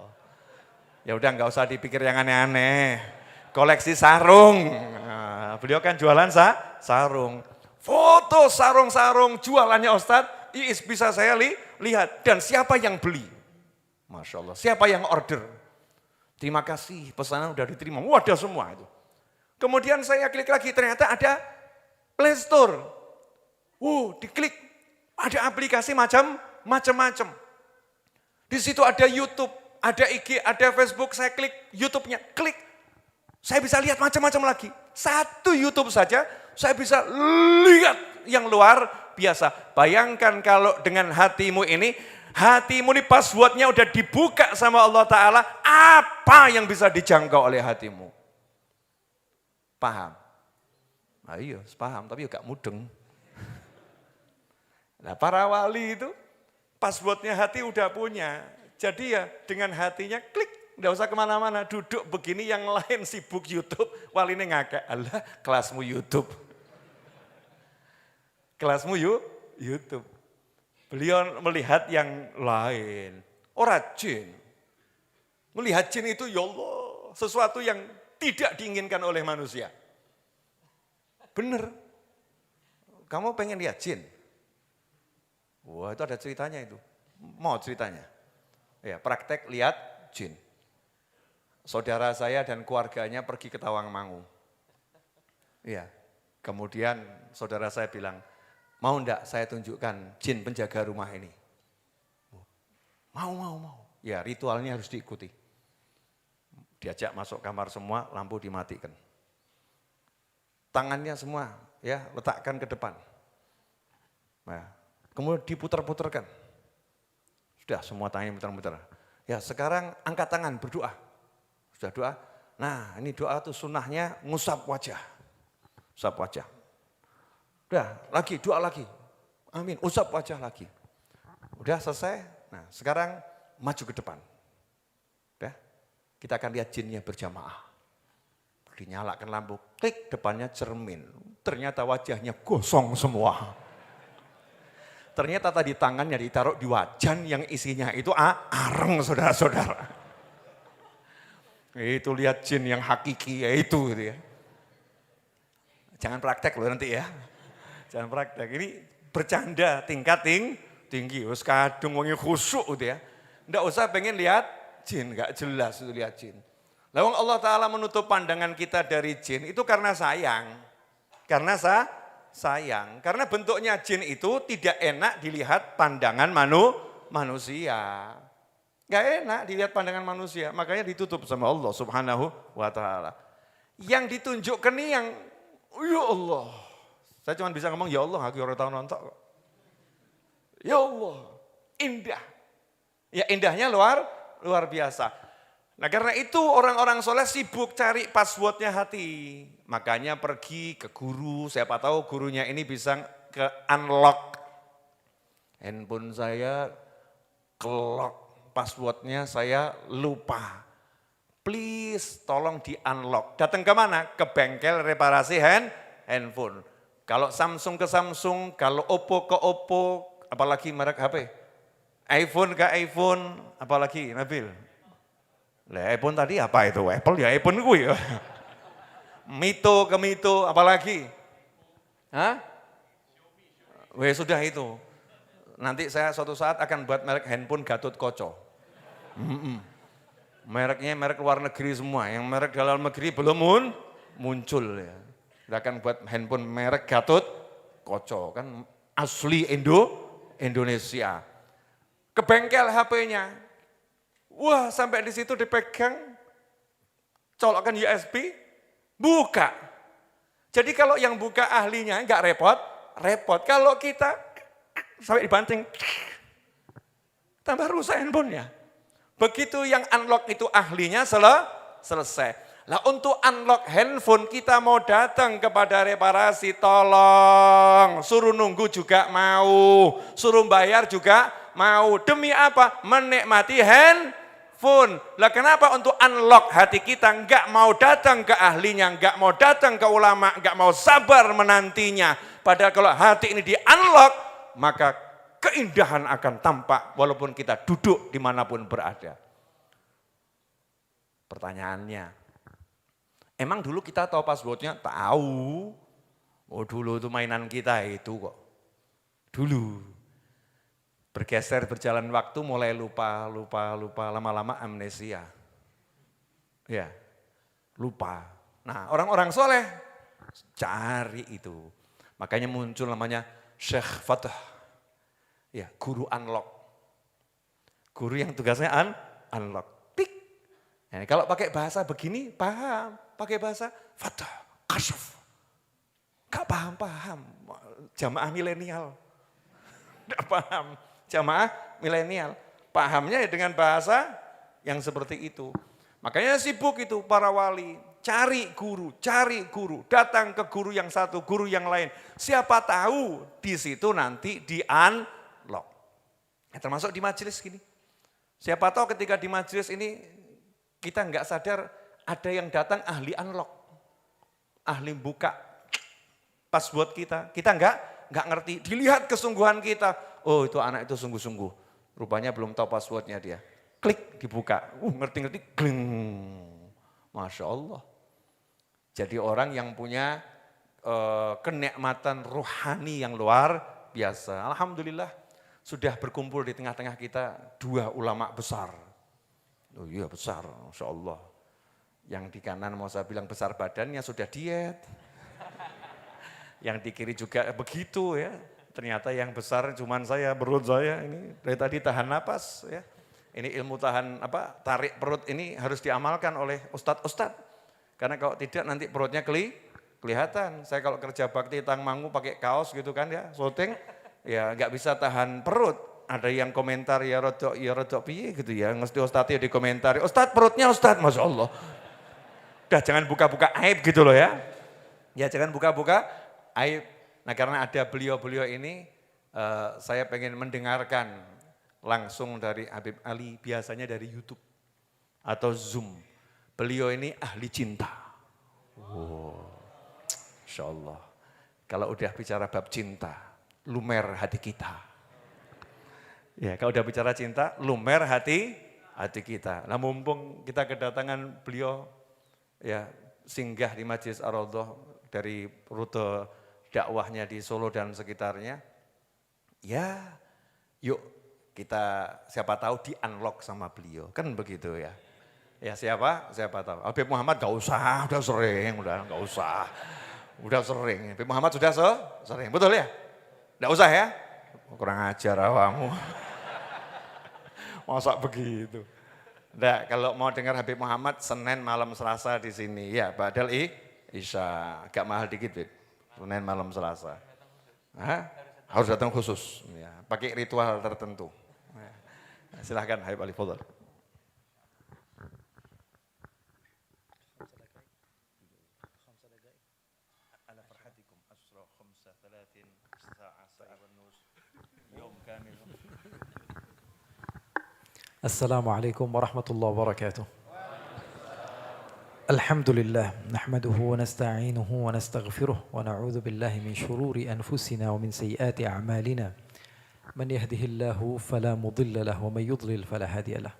Ya udah nggak usah dipikir yang aneh-aneh. Koleksi sarung, nah, beliau kan jualan sarung. Foto sarung-sarung jualannya Ustadz Iis bisa saya lihat. Dan siapa yang beli? Masya Allah, siapa yang order? Terima kasih, pesanan udah diterima. Wadah semua itu. Kemudian saya klik lagi, ternyata ada Play Store. Diklik, ada aplikasi macam-macam. Di situ ada YouTube, ada IG, ada Facebook, saya klik YouTube-nya, klik. Saya bisa lihat macam-macam lagi. Satu YouTube saja, saya bisa lihat yang luar biasa. Bayangkan kalau dengan hatimu ini passwordnya udah dibuka sama Allah Ta'ala, apa yang bisa dijangkau oleh hatimu? Paham? Nah iya, paham, tapi juga mudeng. Nah para wali itu, passwordnya hati udah punya. Jadi ya dengan hatinya klik. Nggak usah kemana-mana, duduk begini yang lain sibuk YouTube, wali ini ngakak, Allah kelasmu YouTube. Kelasmu YouTube. Beliau melihat yang lain, orang jin. Melihat jin itu ya Allah, sesuatu yang tidak diinginkan oleh manusia. Bener, kamu pengen lihat jin? Wah itu ada ceritanya itu, mau ceritanya. Ya praktek lihat jin. Saudara saya dan keluarganya pergi ke Tawangmangu. Iya. Kemudian saudara saya bilang, mau enggak saya tunjukkan jin penjaga rumah ini? Mau. Ya ritualnya harus diikuti. Diajak masuk kamar semua, lampu dimatikan. Tangannya semua ya letakkan ke depan. Nah, kemudian diputar-putarkan. Sudah semua tangannya muter-muter. Ya sekarang angkat tangan berdoa. Sudah doa, nah ini doa itu sunnahnya ngusap wajah. Usap wajah. Udah, lagi, doa lagi. Amin, usap wajah lagi. Udah selesai, nah sekarang maju ke depan. Udah, kita akan lihat jinnya berjamaah. Dinyalakan lampu, klik, depannya cermin. Ternyata wajahnya gosong semua. Ternyata tadi tangannya ditaruh di wajan yang isinya itu areng, saudara-saudara. Itu lihat jin yang hakiki, ya itu gitu ya. Jangan praktek loh nanti ya. Jangan praktek, ini bercanda tingkat tinggi. Terus kadung wongi khusyuk gitu ya. Nggak usah pengen lihat jin, nggak jelas itu lihat jin. Lawang Allah Ta'ala menutup pandangan kita dari jin itu karena sayang. Karena sayang, karena bentuknya jin itu tidak enak dilihat pandangan manusia. Gak enak dilihat pandangan manusia, makanya ditutup sama Allah Subhanahu wa Ta'ala. Yang ditunjukkan nih yang, ya Allah. Saya cuma bisa ngomong, ya Allah, aku orang tahu nonton kok. Ya Allah, indah. Ya indahnya luar biasa. Nah karena itu orang-orang soleh sibuk cari passwordnya hati. Makanya pergi ke guru, siapa tahu gurunya ini bisa ke unlock. Handphone saya kelock, passwordnya saya lupa. Please tolong di unlock. Datang ke mana? Ke bengkel reparasi handphone. Kalau Samsung ke Samsung, kalau Oppo ke Oppo, apalagi merek HP. iPhone ke iPhone, apalagi Nabil. Lah iPhone tadi apa itu? Apple ya iPhone gue ya. Mito ke Mito, apalagi? Hah? Weh sudah itu. Nanti saya suatu saat akan buat merek handphone Gatot Koco. Mereknya merek luar negeri semua, yang merek dalam negeri belum muncul ya. Kita akan buat handphone merek Gatot Koco, kan asli Indonesia. Ke bengkel HP-nya. Wah, sampai di situ dipegang, colokkan USB, buka. Jadi kalau yang buka ahlinya enggak repot. Kalau kita sampai dibanting, tambah rusak handphonenya. Begitu yang unlock itu ahlinya selesai. Lah untuk unlock handphone kita mau datang kepada reparasi, tolong. Suruh nunggu juga mau, suruh bayar juga mau. Demi apa? Menikmati handphone. Lah kenapa untuk unlock hati kita enggak mau datang ke ahlinya, enggak mau datang ke ulama, enggak mau sabar menantinya. Padahal kalau hati ini di unlock, maka keindahan akan tampak walaupun kita duduk dimanapun berada. Pertanyaannya, emang dulu kita tahu passwordnya? Tahu. Oh dulu itu mainan kita itu kok. Dulu. Bergeser berjalan waktu mulai lupa, lama-lama amnesia. Ya, lupa. Nah orang-orang soleh cari itu. Makanya muncul namanya Syekh Fatah. Ya, guru unlock. Guru yang tugasnya unlock. Tik. Nah, kalau pakai bahasa begini paham. Pakai bahasa Fatah, Kasyaf. Gak paham. Jamaah milenial. Gak paham. Jamaah milenial. Pahamnya ya dengan bahasa yang seperti itu. Makanya sibuk itu para wali. Cari guru. Datang ke guru yang satu, guru yang lain. Siapa tahu di situ nanti di unlock. Termasuk di majelis gini. Siapa tahu ketika di majelis ini kita nggak sadar ada yang datang ahli unlock. Ahli buka password kita. Kita nggak ngerti. Dilihat kesungguhan kita. Oh itu anak itu sungguh-sungguh. Rupanya belum tahu passwordnya dia. Klik dibuka. Ngerti-ngerti. Gling. Masya Allah. Jadi orang yang punya kenikmatan rohani yang luar biasa. Alhamdulillah sudah berkumpul di tengah-tengah kita 2 ulama besar. Oh iya besar, Masya Allah. Yang di kanan mau saya bilang besar badannya sudah diet. Yang di kiri juga begitu ya. Ternyata yang besar cuman saya, perut saya ini dari tadi tahan napas ya. Ini ilmu tahan tarik perut ini harus diamalkan oleh ustadz-ustadz. Karena kalau tidak nanti perutnya kelihatan. Saya kalau kerja bakti tangmangu pakai kaos gitu kan ya, syuting ya nggak bisa tahan perut. Ada yang komentar ya rodok piye gitu ya, mesti ustadz ya dikomentari. Ustadz perutnya ustadz, Masya Allah. Udah jangan buka-buka aib gitu loh ya. Ya jangan buka-buka aib. Nah karena ada beliau-beliau ini, saya pengen mendengarkan langsung dari Habib Ali, biasanya dari YouTube atau Zoom. Beliau ini ahli cinta. Insya Allah. Kalau udah bicara bab cinta, lumer hati kita. Ya, kalau udah bicara cinta, lumer hati kita. Nah mumpung kita kedatangan beliau, ya singgah di Majlis Ar-Raudhah dari rute dakwahnya di Solo dan sekitarnya, ya yuk kita siapa tahu di-unlock sama beliau, kan begitu ya. Ya siapa tahu. Habib Muhammad gak usah, udah sering, gak usah. Udah sering, Habib Muhammad sudah sering, betul ya? Gak usah ya? Kurang ajar awamu. Masa begitu? Nah, kalau mau dengar Habib Muhammad, Senin malam Selasa di sini. Ya, Badal Isya. Agak mahal dikit, Bib. Senin malam Selasa. Hah? Harus datang khusus. Ya, pakai ritual tertentu. Ya. Silahkan Habib Ali, fadhal. Assalamualaikum warahmatullahi wabarakatuh. Alhamdulillah, nahmaduhu wa nasta'inuhu wa nastaghfiruh wa na'udzu billahi min shururi anfusina wa min sayyiati a'malina. Man yahdihillahu fala mudilla lahu wa man yudlil fala hadiya lahu.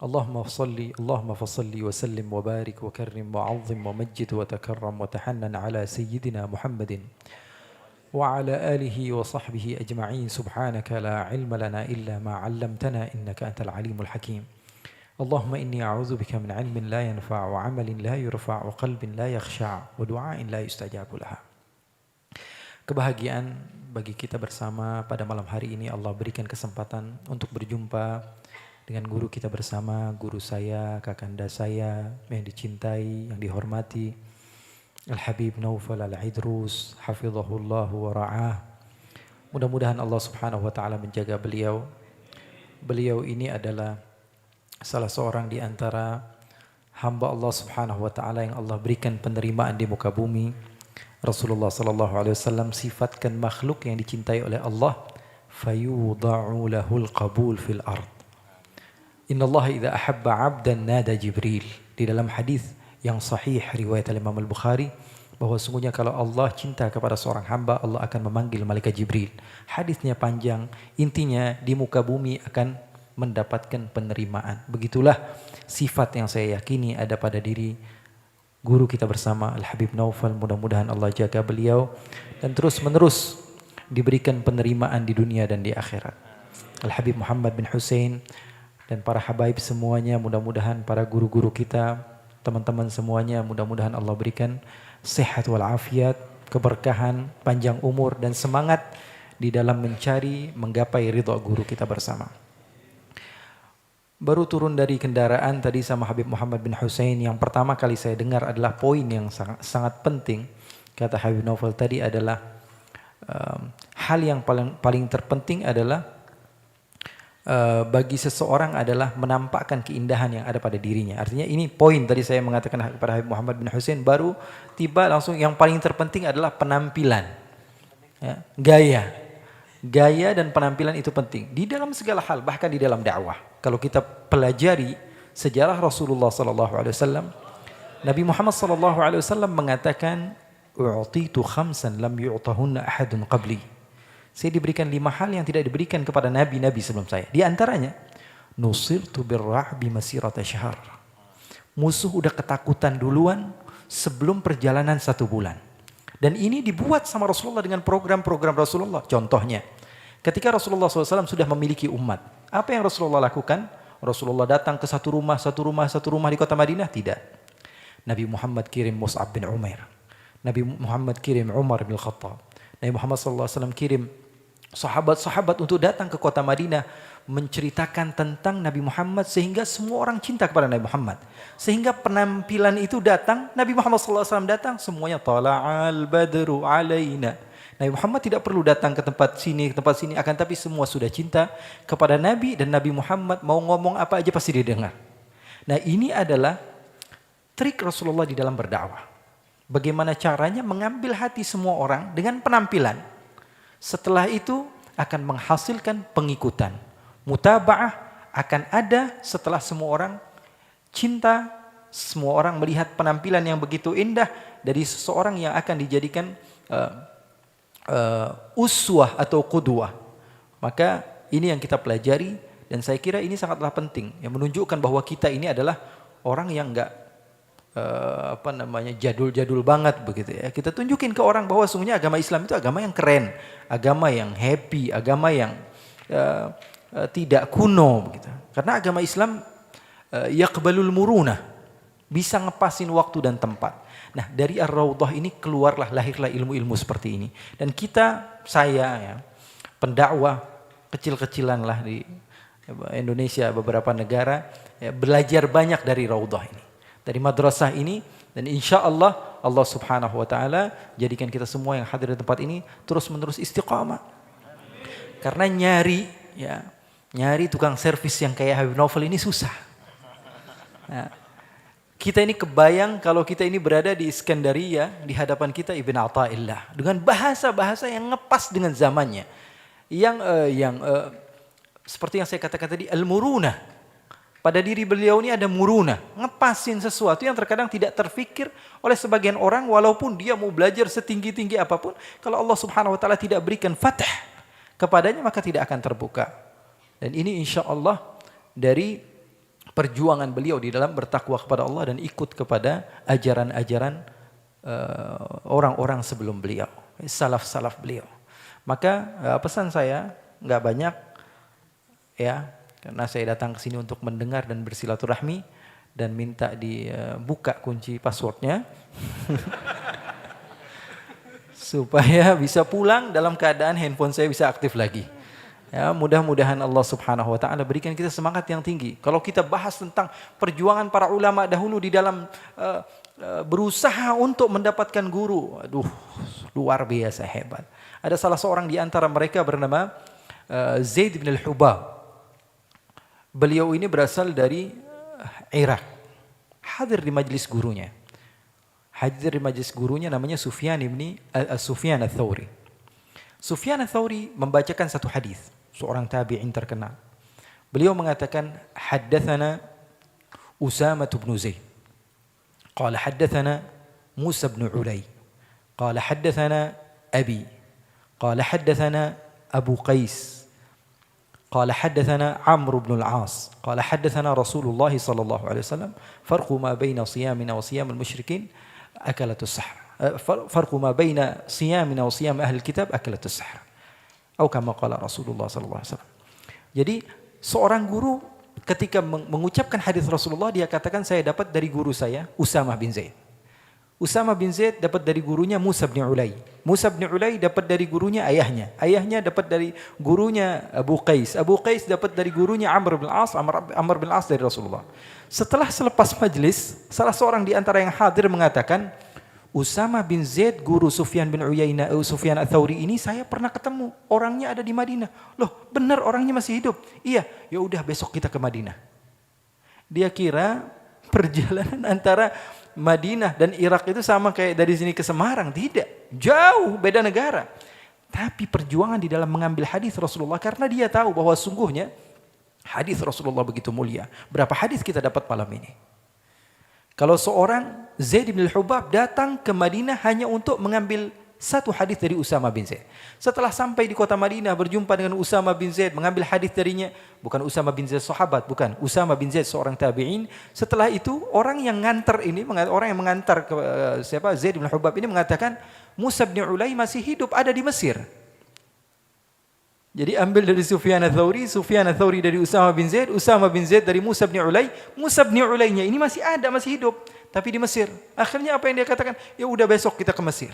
Allahumma fassalli wa sallim wa barik wa karrim wa 'azzim wa majjid wa takarram wa tahannan ala sayyidina Muhammadin wa ala alihi wa sahbihi ajma'in. Subhanaka la ilma lana illa ma 'allamtana innaka antal alimul hakim. Allahumma inni a'udzubika min 'ilmin la yanfa' wa 'amalin la yurfa' wa qalbin la yakhsha' wa du'ain la yustajabu laha. Kebahagiaan bagi kita bersama pada malam hari ini, Allah berikan kesempatan untuk berjumpa dengan guru kita bersama, guru saya, kakanda saya yang dicintai, yang dihormati, Al-Habib Naufal Al-Idrus, hafizahullah wa ra'ah. Mudah-mudahan Allah subhanahu wa ta'ala menjaga beliau. Beliau ini adalah salah seorang di antara hamba Allah subhanahu wa ta'ala yang Allah berikan penerimaan di muka bumi. Rasulullah sallallahu alaihi wasallam sifatkan makhluk yang dicintai oleh Allah, fayudha'u lahul qabul fil ard. Inna Allah idza ahabba 'abdan nada Jibril. Di dalam hadis yang sahih riwayat Imam Al-Bukhari, bahwa sungguhnya kalau Allah cinta kepada seorang hamba, Allah akan memanggil malaikat Jibril. Hadisnya panjang, intinya di muka bumi akan mendapatkan penerimaan. Begitulah sifat yang saya yakini ada pada diri guru kita bersama Al-Habib Naufal. Mudah-mudahan Allah jaga beliau dan terus menerus diberikan penerimaan di dunia dan di akhirat. Al-Habib Muhammad bin Hussein dan para habaib semuanya, mudah-mudahan para guru-guru kita, teman-teman semuanya, mudah-mudahan Allah berikan sehat walafiat, keberkahan, panjang umur dan semangat di dalam mencari, menggapai ridha guru kita bersama. Baru turun dari kendaraan tadi sama Habib Muhammad bin Hussein, yang pertama kali saya dengar adalah poin yang sangat penting. Kata Habib Naufal tadi adalah hal yang paling terpenting adalah bagi seseorang adalah menampakkan keindahan yang ada pada dirinya. Artinya ini poin tadi saya mengatakan kepada Habib Muhammad bin Hussein, baru tiba langsung yang paling terpenting adalah penampilan, ya, gaya dan penampilan itu penting di dalam segala hal, bahkan di dalam dakwah. Kalau kita pelajari sejarah Rasulullah SAW, Nabi Muhammad SAW mengatakan, "U'titu khamsan lam yu'tahunna ahadun qabli." Saya diberikan 5 hal yang tidak diberikan kepada nabi-nabi sebelum saya. Di antaranya, nusirtu birra'bi masirata syahr. Musuh udah ketakutan duluan sebelum perjalanan 1 bulan. Dan ini dibuat sama Rasulullah dengan program-program Rasulullah. Contohnya, ketika Rasulullah SAW sudah memiliki umat, apa yang Rasulullah lakukan? Rasulullah datang ke satu rumah di kota Madinah? Tidak. Nabi Muhammad kirim Mus'ab bin Umair. Nabi Muhammad kirim Umar bin Khattab. Nabi Muhammad SAW kirim sahabat-sahabat untuk datang ke kota Madinah menceritakan tentang Nabi Muhammad sehingga semua orang cinta kepada Nabi Muhammad. Sehingga penampilan itu datang, Nabi Muhammad SAW datang, semuanya tala'al badru alaina. Nabi Muhammad tidak perlu datang ke tempat sini, akan tapi semua sudah cinta kepada Nabi, dan Nabi Muhammad mau ngomong apa aja pasti didengar. Nah, ini adalah trik Rasulullah di dalam berdakwah. Bagaimana caranya mengambil hati semua orang dengan penampilan. Setelah itu akan menghasilkan pengikutan. Mutaba'ah akan ada setelah semua orang cinta, semua orang melihat penampilan yang begitu indah dari seseorang yang akan dijadikan uswah atau qudwah. Maka ini yang kita pelajari dan saya kira ini sangatlah penting yang menunjukkan bahwa kita ini adalah orang yang enggak jadul-jadul banget begitu ya. Kita tunjukin ke orang bahwa sungguhnya agama Islam itu agama yang keren, agama yang happy, agama yang tidak kuno begitu. Karena agama Islam yaqbalul murunah, bisa ngepasin waktu dan tempat. Nah, dari Ar-Raudhah ini lahirlah ilmu-ilmu seperti ini. Dan saya ya, pendakwah kecil-kecilan lah di Indonesia, beberapa negara, ya, belajar banyak dari Raudhah ini. Dari madrasah ini, dan insya Allah Allah subhanahu wa ta'ala jadikan kita semua yang hadir di tempat ini terus-menerus istiqamah. Karena nyari tukang servis yang kayak Habib Naufal ini susah. Nah, kita ini kebayang kalau kita ini berada di Iskandaria, di hadapan kita Ibn Athaillah dengan bahasa-bahasa yang ngepas dengan zamannya, yang seperti yang saya katakan tadi, al-murunah. Pada diri beliau ini ada murunah, ngepasin sesuatu yang terkadang tidak terfikir oleh sebagian orang, walaupun dia mau belajar setinggi-tinggi apapun, kalau Allah subhanahu wa ta'ala tidak berikan fath kepadanya, maka tidak akan terbuka. Dan ini insya Allah dari perjuangan beliau di dalam bertakwa kepada Allah dan ikut kepada ajaran-ajaran orang-orang sebelum beliau, salaf-salaf beliau. Maka pesan saya nggak banyak ya, karena saya datang ke sini untuk mendengar dan bersilaturahmi dan minta dibuka kunci passwordnya supaya bisa pulang dalam keadaan handphone saya bisa aktif lagi. Ya, mudah-mudahan Allah subhanahu wa ta'ala berikan kita semangat yang tinggi. Kalau kita bahas tentang perjuangan para ulama dahulu di dalam berusaha untuk mendapatkan guru, aduh, luar biasa hebat. Ada salah seorang di antara mereka bernama Zaid bin al-Hubab. Beliau ini berasal dari Irak. Hadir di majlis gurunya. Namanya Sufyan ats-Tsauri. Sufyan ats-Tsauri membacakan satu hadis, seorang tabi'in terkenal. Beliau mengatakan, haddatsana Usamah bin Zaid. Qala haddatsana Musa bin Ulay. Qala haddatsana Abi. Qala haddatsana Abu Qais. قال حدثنا عمرو بن العاص قال حدثنا رسول الله صلى الله عليه وسلم فرق ما بين صيامنا وصيام المشركين أكلة السحر فرق ما بين صيامنا وصيام أهل الكتاب أكلة السحر أو كما قال رسول الله صلى الله عليه وسلم. Jadi seorang guru ketika mengucapkan hadis Rasulullah, dia katakan saya dapat dari guru saya Usamah bin Zaid. Usamah bin Zaid dapat dari gurunya Musa bin Ulay. Musa bin Ulay dapat dari gurunya ayahnya. Ayahnya dapat dari gurunya Abu Qais. Abu Qais dapat dari gurunya Amr bin Al-As. Amr bin Al-As dari Rasulullah. Setelah selepas majlis, salah seorang di antara yang hadir mengatakan, Usamah bin Zaid, guru Sufyan bin Uyainah, Sufyan ats-Tsauri ini saya pernah ketemu. Orangnya ada di Madinah. Loh, benar orangnya masih hidup? Iya, ya udah besok kita ke Madinah. Dia kira perjalanan antara Madinah dan Irak itu sama kayak dari sini ke Semarang. Tidak, jauh, beda negara. Tapi perjuangan di dalam mengambil hadis Rasulullah, karena dia tahu bahwa sungguhnya hadis Rasulullah begitu mulia. Berapa hadis kita dapat malam ini? Kalau seorang Zaid bin al-Hubab datang ke Madinah hanya untuk mengambil satu hadis dari Usamah bin Zaid. Setelah sampai di kota Madinah, berjumpa dengan Usamah bin Zaid, mengambil hadis darinya. Bukan Usamah bin Zaid sahabat, bukan. Usamah bin Zaid seorang tabi'in. Setelah itu orang yang mengantar ke Zaid bin Hubab ini mengatakan, Musa bin Ulay masih hidup, ada di Mesir. Jadi ambil dari Sufyan ats-Tsauri dari Usamah bin Zaid dari Musa bin Ulay. Musa bin Ulaynya ini masih ada, masih hidup, tapi di Mesir. Akhirnya apa yang dia katakan? Ya udah besok kita ke Mesir.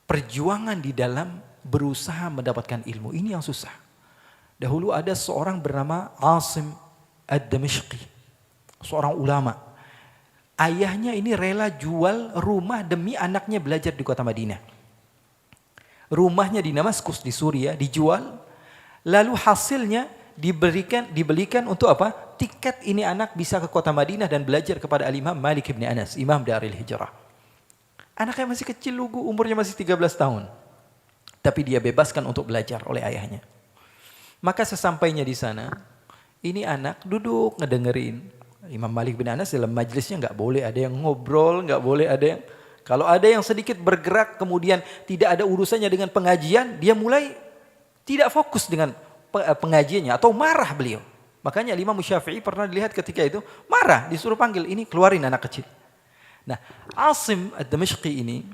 Perjuangan di dalam berusaha mendapatkan ilmu ini yang susah. Dahulu ada seorang bernama Asim ad-Damashqi, seorang ulama. Ayahnya ini rela jual rumah demi anaknya belajar di kota Madinah. Rumahnya di Damaskus di Suriah dijual, lalu hasilnya dibelikan untuk apa? tiket ini anak bisa ke kota Madinah dan belajar kepada Al-Imam Malik bin Anas, Imam Daril Hijrah. Anaknya masih kecil lugu, umurnya masih 13 tahun. Tapi dia bebaskan untuk belajar oleh ayahnya. Maka sesampainya di sana, ini anak duduk ngedengerin. Imam Malik bin Anas dalam majlisnya nggak boleh ada yang ngobrol, nggak boleh ada yang... Kalau ada yang sedikit bergerak kemudian tidak ada urusannya dengan pengajian, dia mulai tidak fokus dengan pengajiannya atau marah beliau. Makanya Imam Syafi'i pernah dilihat ketika itu marah, disuruh panggil, ini keluarin anak kecil. Nah, Asim ad-Damashqi ini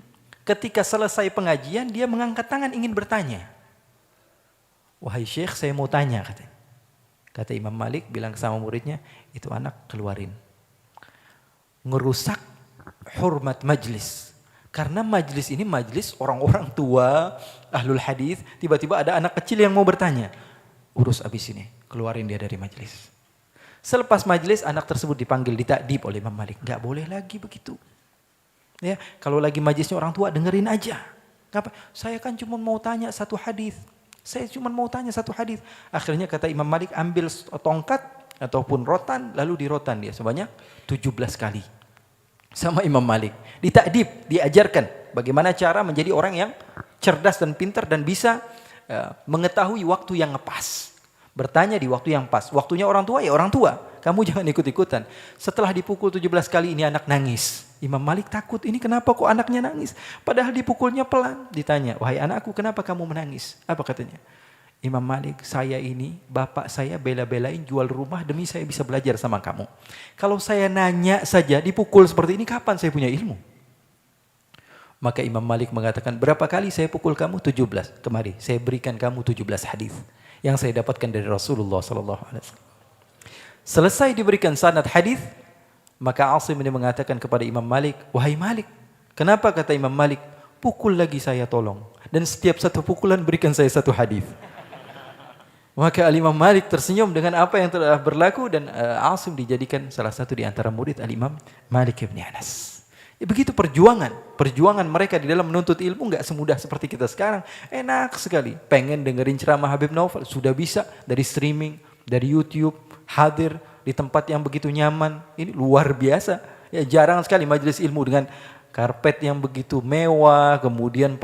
ketika selesai pengajian dia mengangkat tangan ingin bertanya. Wahai Syekh, saya mau tanya, katanya. Kata Imam Malik bilang sama muridnya, itu anak keluarin. Ngerusak hormat majlis. Karena majlis ini majlis orang-orang tua, ahlul hadis, tiba-tiba ada anak kecil yang mau bertanya. Urus abis ini, keluarin dia dari majlis. Selepas majlis anak tersebut dipanggil, ditakdib oleh Imam Malik. Enggak boleh lagi begitu. Ya, kalau lagi majlisnya orang tua dengerin aja. Kenapa? Saya kan cuma mau tanya satu hadis. Saya cuma mau tanya satu hadis. Akhirnya kata Imam Malik ambil tongkat ataupun rotan lalu dirotan dia sebanyak 17 kali. Sama Imam Malik. Ditakdib, diajarkan bagaimana cara menjadi orang yang cerdas dan pintar dan bisa mengetahui waktu yang ngepas. Bertanya di waktu yang pas. Waktunya orang tua ya orang tua. Kamu jangan ikut-ikutan. Setelah dipukul 17 kali ini anak nangis. Imam Malik takut, ini kenapa kok anaknya nangis? Padahal dipukulnya pelan. Ditanya, wahai anakku kenapa kamu menangis? Apa katanya? Imam Malik, saya ini bapak saya bela-belain jual rumah demi saya bisa belajar sama kamu. Kalau saya nanya saja dipukul seperti ini, kapan saya punya ilmu? Maka Imam Malik mengatakan, berapa kali saya pukul kamu? 17. Kemari, saya berikan kamu 17 hadis yang saya dapatkan dari Rasulullah SAW. Selesai diberikan sanad hadis, maka Asim ini mengatakan kepada Imam Malik, wahai Malik, kenapa kata Imam Malik, pukul lagi saya tolong. Dan setiap satu pukulan berikan saya satu hadis. Maka Al-Imam Malik tersenyum dengan apa yang telah berlaku dan Asim dijadikan salah satu di antara murid Al-Imam Malik bin Anas. Ya, begitu perjuangan mereka di dalam menuntut ilmu nggak semudah seperti kita sekarang. Enak sekali, pengen dengerin ceramah Habib Naufal sudah bisa dari streaming, dari YouTube, hadir di tempat yang begitu nyaman. Ini luar biasa. Ya, jarang sekali majelis ilmu dengan karpet yang begitu mewah, kemudian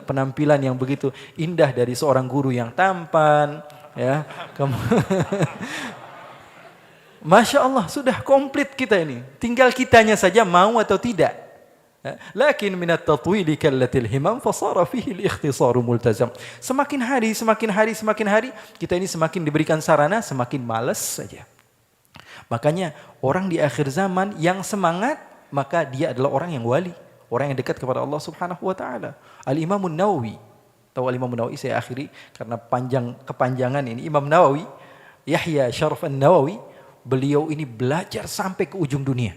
penampilan yang begitu indah dari seorang guru yang tampan. Ya, Masya Allah, sudah komplit kita ini. Tinggal kitanya saja mau atau tidak. Lakin minat tatwili kallatil himam fasara fihi al-ikhtisaru multazam. Semakin hari kita ini semakin diberikan sarana, semakin malas saja. Makanya orang di akhir zaman yang semangat, maka dia adalah orang yang wali, orang yang dekat kepada Allah Subhanahu wa taala. Al-Imam Nawawi. Tahu Al-Imam Nawawi, saya akhiri karena kepanjangan ini. Imam Nawawi, Yahya Syaraf An-Nawawi, beliau ini belajar sampai ke ujung dunia.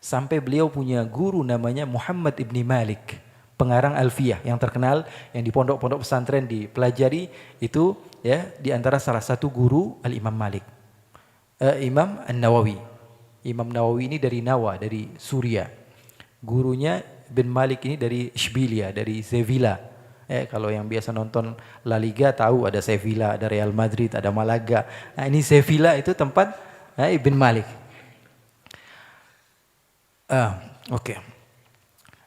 Sampai beliau punya guru namanya Muhammad ibni Malik, pengarang Alfiyah yang terkenal, yang di pondok-pondok pesantren dipelajari itu ya, di antara salah satu guru Al-Imam Malik. Imam An-Nawawi. Imam Nawawi ini dari Nawa, dari Suria. Gurunya bin Malik ini dari Ishbilia, dari Sevilla. Kalau yang biasa nonton La Liga tahu ada Sevilla, ada Real Madrid, ada Malaga. Nah, ini Sevilla itu tempat Ibn Malik. Oke.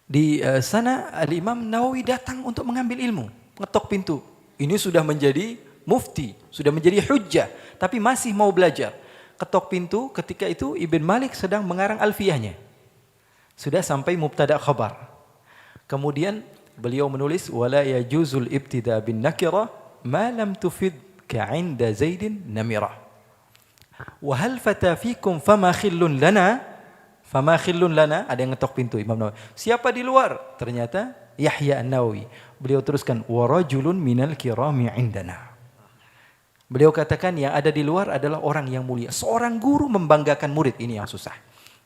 Di sana Al-Imam Nawawi datang untuk mengambil ilmu, ngetok pintu. Ini sudah menjadi mufti, sudah menjadi hujjah, tapi masih mau belajar. Ketok pintu, ketika itu Ibn Malik sedang mengarang alfiyahnya. Sudah sampai mubtada khabar. Kemudian beliau menulis wala yajuzul ibtida bin nakirah ma lam tufid ka'inda Zaidin namirah. Wa hal fata fikum fama khillun lana? Fama khillun lana, ada yang ngetok pintu Imam Nawawi. Siapa di luar? Ternyata Yahya An-Nawawi. Beliau teruskan wa rajulun minal kirami indana. Beliau katakan yang ada di luar adalah orang yang mulia. Seorang guru membanggakan murid, ini yang susah.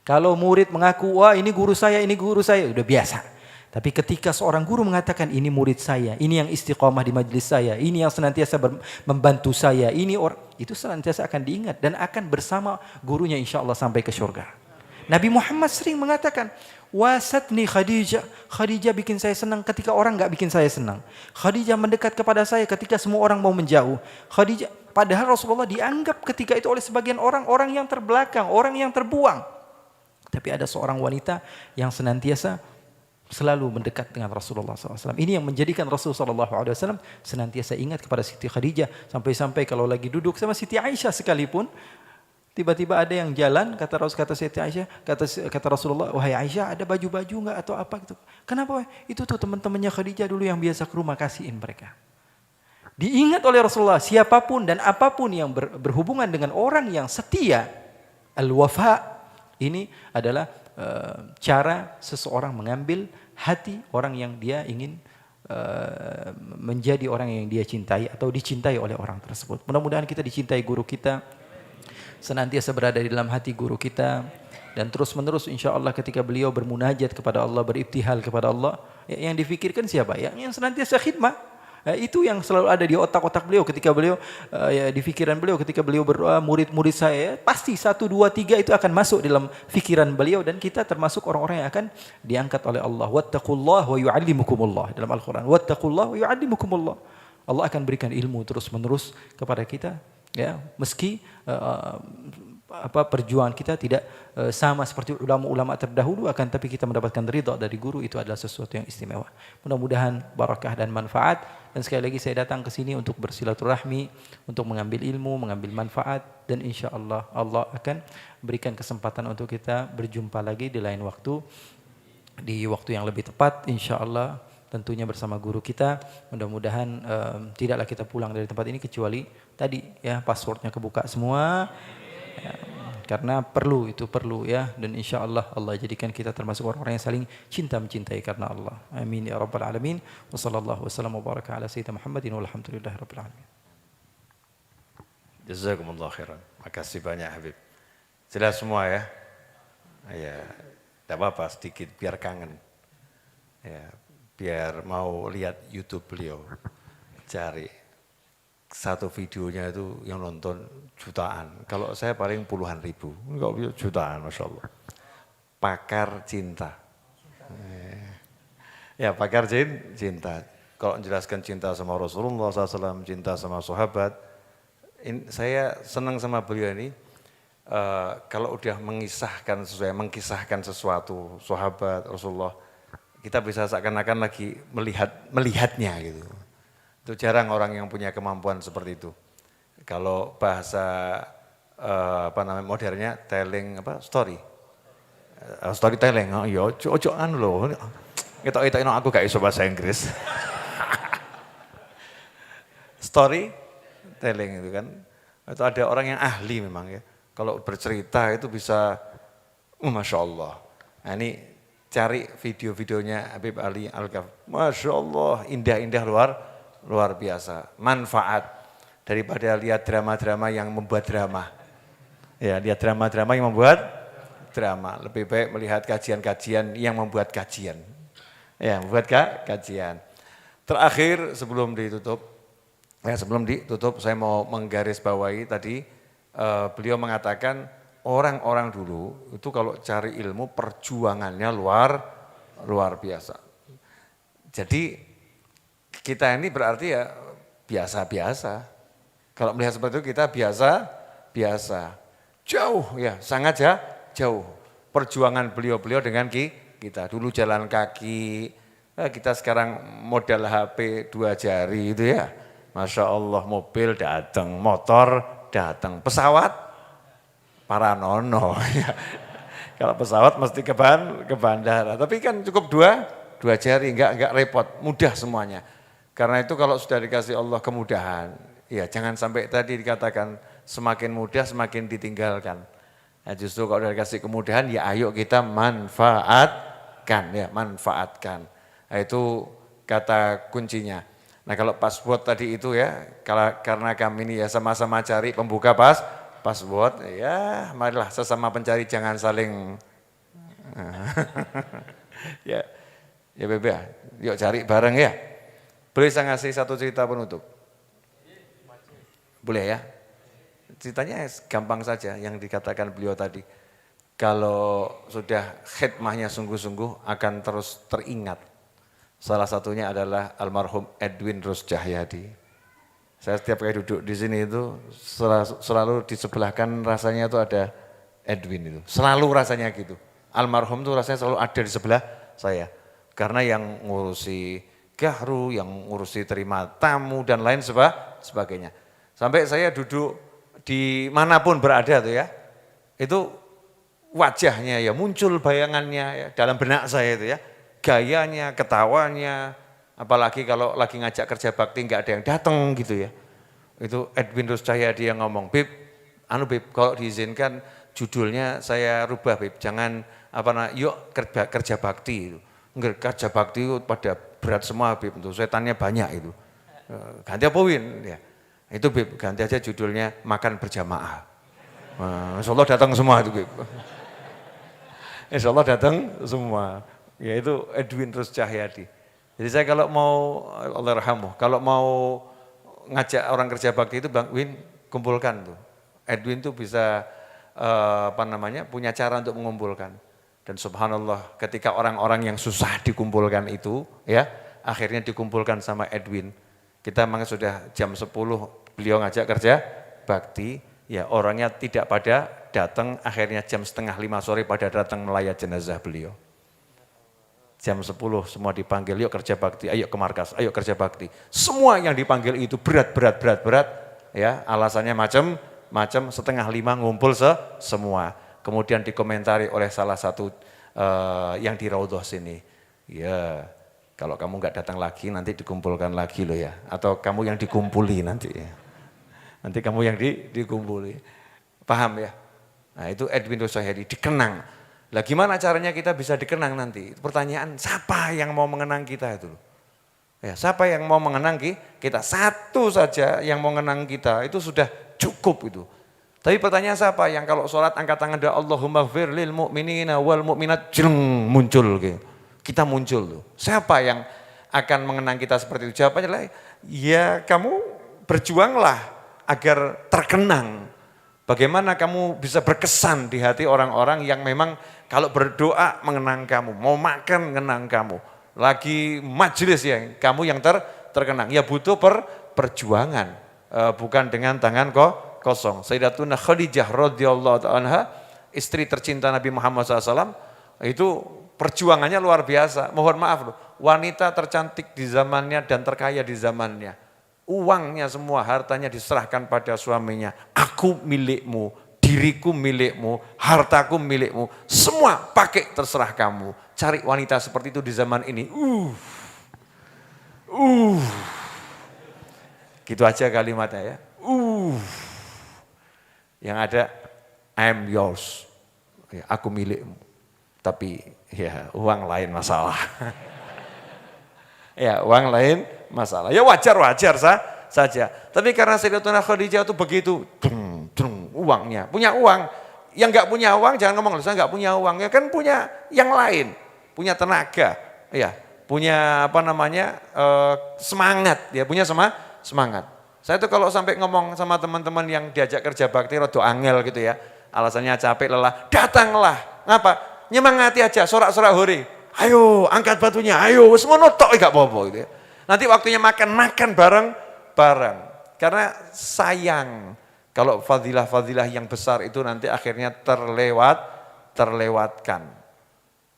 Kalau murid mengaku, wah ini guru saya, udah biasa. Tapi ketika seorang guru mengatakan ini murid saya, ini yang istiqomah di majelis saya, ini yang senantiasa membantu saya, ini itu senantiasa akan diingat dan akan bersama gurunya insya Allah sampai ke surga. Nabi Muhammad sering mengatakan, wasatni Khadijah. Khadijah bikin saya senang ketika orang nggak bikin saya senang. Khadijah mendekat kepada saya ketika semua orang mau menjauh. Khadijah, padahal Rasulullah dianggap ketika itu oleh sebagian orang yang terbelakang, orang yang terbuang. Tapi ada seorang wanita yang senantiasa selalu mendekat dengan Rasulullah SAW. Ini yang menjadikan Rasulullah SAW senantiasa ingat kepada Siti Khadijah. Sampai-sampai kalau lagi duduk sama Siti Aisyah sekalipun, tiba-tiba ada yang jalan, kata Siti Aisyah, kata Rasulullah, wahai Aisyah, ada baju-baju enggak atau apa gitu. Kenapa? Itu tuh teman-temannya Khadijah dulu yang biasa ke rumah, kasihin mereka. Diingat oleh Rasulullah, siapapun dan apapun yang berhubungan dengan orang yang setia, al-wafa, ini adalah cara seseorang mengambil hati orang yang dia ingin menjadi orang yang dia cintai atau dicintai oleh orang tersebut. Mudah-mudahan kita dicintai guru kita, senantiasa berada di dalam hati guru kita, dan terus menerus insya Allah ketika beliau bermunajat kepada Allah, beribtihal kepada Allah, yang difikirkan siapa? Yang senantiasa khidmah. Itu yang selalu ada di otak-otak beliau ketika beliau, di pikiran beliau ketika beliau berdoa, murid-murid saya, pasti 1, 2, 3 itu akan masuk dalam pikiran beliau, dan kita termasuk orang-orang yang akan diangkat oleh Allah. Wattaqullah wa yu'allimukumullah, dalam Al-Quran. Wattaqullah wa yu'allimukumullah. Allah akan berikan ilmu terus-menerus kepada kita, ya, meski perjuangan kita tidak sama seperti ulama-ulama terdahulu, akan tapi kita mendapatkan ridha dari guru, itu adalah sesuatu yang istimewa. Mudah-mudahan barakah dan manfaat. Dan sekali lagi saya datang ke sini untuk bersilaturahmi, untuk mengambil ilmu, mengambil manfaat, dan insya Allah Allah akan berikan kesempatan untuk kita berjumpa lagi di lain waktu, di waktu yang lebih tepat insya Allah, tentunya bersama guru kita. Mudah-mudahan tidaklah kita pulang dari tempat ini kecuali tadi ya, passwordnya kebuka semua. Ya, karena perlu ya, dan insya Allah Allah jadikan kita termasuk orang-orang yang saling cinta mencintai karena Allah. Amin ya rabbal alamin. Wa sallallahu wasallam wa baraka ala sayyidina Muhammadin walhamdulillahi rabbil alamin. Jazakumullah khairan. Makasih banyak Habib. Jelas semua ya. Ya, tidak apa-apa sedikit biar kangen. Ya, biar mau lihat YouTube beliau. Cari satu videonya itu yang nonton jutaan. Kalau saya paling puluhan ribu, enggak jutaan, masya Allah. Pakar cinta. Ya, pakar cinta. Kalau menjelaskan cinta sama Rasulullah SAW, cinta sama sahabat, saya senang sama beliau ini. Kalau udah mengkisahkan sesuatu sahabat Rasulullah, kita bisa seakan-akan lagi melihatnya gitu. Itu jarang orang yang punya kemampuan seperti itu. Kalau bahasa modernnya telling storytelling. Oh iya, ojo anu lho. Ketok-ketok aku gak iso bahasa Inggris. Storytelling itu kan. Itu ada orang yang ahli memang ya. Kalau bercerita itu bisa Masya Allah. Nah ini cari video-videonya Habib Ali Al-Kaf. Masya Allah, indah-indah luar biasa, manfaat daripada lihat drama-drama yang membuat drama. Ya, lihat drama-drama yang membuat drama. Lebih baik melihat kajian-kajian yang membuat kajian. Ya, membuat kajian. Terakhir sebelum ditutup, saya mau menggarisbawahi tadi beliau mengatakan orang-orang dulu itu kalau cari ilmu perjuangannya luar biasa. Jadi kita ini berarti ya biasa-biasa. Kalau melihat seperti itu kita biasa. Jauh ya, sangat jauh. Perjuangan beliau-beliau dengan kita. Dulu jalan kaki, kita sekarang modal HP 2 jari itu ya. Masya Allah, mobil datang, motor datang, pesawat para nono. Kalau pesawat mesti ke bandara. Tapi kan cukup 2 jari, enggak repot, mudah semuanya. Karena itu kalau sudah dikasih Allah kemudahan, ya jangan sampai tadi dikatakan semakin mudah semakin ditinggalkan. Nah, justru kalau sudah dikasih kemudahan, ya ayo kita manfaatkan. Manfaatkan. Nah, itu kata kuncinya. Nah kalau password tadi itu ya, karena kami ini ya sama-sama cari pembuka password, ya marilah sesama pencari jangan saling, ya Bebe, yuk cari bareng ya. Boleh saya ngasih satu cerita penutup? Boleh ya? Ceritanya gampang saja yang dikatakan beliau tadi. kalau sudah khidmahnya sungguh-sungguh akan terus teringat. Salah satunya adalah almarhum Edwin Rus Cahyadi. Saya setiap kali duduk di sini itu selalu di sebelah kan rasanya itu ada Edwin itu. Selalu rasanya gitu. Almarhum itu rasanya selalu ada di sebelah saya. Karena yang ngurusi gahru, yang ngurusi terima tamu dan lain sebagainya. Sampai saya duduk di manapun berada tuh ya, itu wajahnya ya muncul bayangannya ya, dalam benak saya itu ya. Gayanya, ketawanya, apalagi kalau lagi ngajak kerja bakti nggak ada yang datang gitu ya. Itu Edwin Rus Cahyadi yang ngomong, Bib, kalau diizinkan judulnya saya rubah Bib, jangan yuk kerja bakti itu. Enggak, kerja bakti itu pada berat semua Bib, untuk setannya banyak itu. Ganti apa Win? Ya. Itu Bib, ganti aja judulnya makan berjamaah. Insya Allah datang semua itu Bib. Insya Allah datang semua. Yaitu Edwin Rus Cahyadi. Jadi saya kalau mau, Allah rahmuh, kalau mau ngajak orang kerja bakti itu Bang Win kumpulkan tuh. Edwin tuh bisa punya cara untuk mengumpulkan. Dan subhanallah ketika orang-orang yang susah dikumpulkan itu ya, akhirnya dikumpulkan sama Edwin. Kita memang sudah jam 10 beliau ngajak kerja bakti, ya orangnya tidak pada datang, akhirnya jam 4:30 sore pada datang melayat jenazah beliau. Jam 10 semua dipanggil, yuk kerja bakti, ayo ke markas, ayo kerja bakti. Semua yang dipanggil itu berat, ya alasannya macam 4:30 ngumpul semua. Kemudian dikomentari oleh salah satu yang di Raudhah sini, ya kalau kamu nggak datang lagi nanti dikumpulkan lagi loh ya, atau kamu yang dikumpuli nanti ya. Nanti kamu yang dikumpuli, paham ya? Nah itu Edwin Rus Cahyadi dikenang. Lah gimana caranya kita bisa dikenang nanti? Pertanyaan, siapa yang mau mengenang kita itu? Ya, siapa yang mau mengenang kita? Satu saja yang mau mengenang kita itu sudah cukup itu. Tapi pertanyaan siapa yang kalau sholat angkat tangan doa Allahumma ighfir lil mu'minina wal mu'minat muncul gitu. Kita muncul tuh. Siapa yang akan mengenang kita seperti itu? Jawabannya adalah ya kamu berjuanglah agar terkenang. Bagaimana kamu bisa berkesan di hati orang-orang yang memang kalau berdoa mengenang kamu, mau makan mengenang kamu, lagi majelis ya kamu yang terkenang. Ya butuh perjuangan, bukan dengan tangan kosong. Sayyidatuna Khadijah radhiyallahu anha, istri tercinta Nabi Muhammad SAW, itu perjuangannya luar biasa. Mohon maaf loh, wanita tercantik di zamannya dan terkaya di zamannya. Uangnya semua, hartanya diserahkan pada suaminya. Aku milikmu, diriku milikmu, hartaku milikmu. Semua pakai terserah kamu. Cari wanita seperti itu di zaman ini. Gitu aja kalimatnya ya. Yang ada, I'm yours. Ya, aku milikmu. Tapi ya uang lain masalah. Ya uang lain masalah. Ya wajar saja. Tapi karena Sayyidatuna Khadijah itu begitu, uangnya, punya uang. Yang nggak punya uang jangan ngomong, saya nggak punya uang. Ya kan punya yang lain, punya tenaga, ya, punya semangat, ya punya semangat. Saya tuh kalau sampai ngomong sama teman-teman yang diajak kerja bakti rada angel gitu ya, alasannya capek lelah, datanglah. Ngapa? Nyemangati aja, sorak-sorak hore. Ayo angkat batunya, ayo semua notok gak apa-apa gitu ya. Nanti waktunya makan bareng. Karena sayang kalau fadilah-fadilah yang besar itu nanti akhirnya terlewatkan.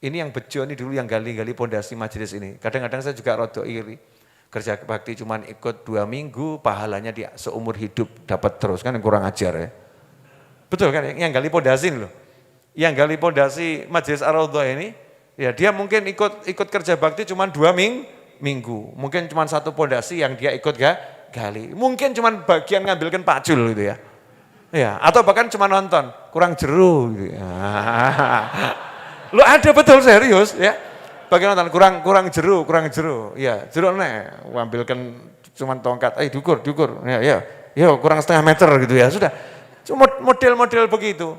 Ini yang bejo ini dulu yang gali-gali pondasi majelis ini. Kadang-kadang saya juga rada iri. Kerja bakti cuman ikut 2 minggu, pahalanya dia seumur hidup dapat terus, kan yang kurang ajar ya. Betul kan, yang gali pondasi loh. Yang gali pondasi majelis Ar-Raudhah ini, ya dia mungkin ikut kerja bakti cuma 2 minggu. Mungkin cuma 1 pondasi yang dia ikut gali. Mungkin cuma bagian ngambilkan pacul gitu ya. Ya, atau bahkan cuma nonton, kurang jeru gitu. Lo ada betul serius ya. Bagian nonton kurang jeru. Ya, jeru nek ngambilkan cuma tongkat. Dukur. Ya, kurang setengah meter gitu ya. Sudah. Cuma model-model begitu.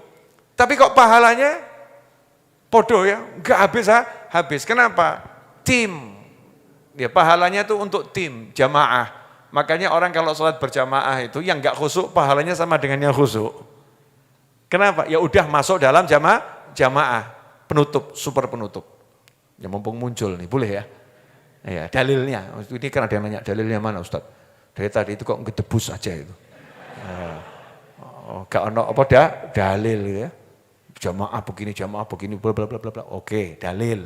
Tapi kok pahalanya podo ya, enggak habis. Kenapa? Tim. Ya pahalanya itu untuk tim, jamaah. Makanya orang kalau sholat berjamaah itu yang enggak khusyuk pahalanya sama dengan yang khusyuk. Kenapa? Ya udah masuk dalam jamaah penutup, super penutup. Ya mumpung muncul nih, boleh ya? Ya, dalilnya, ini kan ada yang nanya dalilnya mana Ustadz? Dari tadi itu kok ngedebus aja itu. Gak ono apa dalil ya. Jamaah begini, bla bla bla bla. Oke, dalil.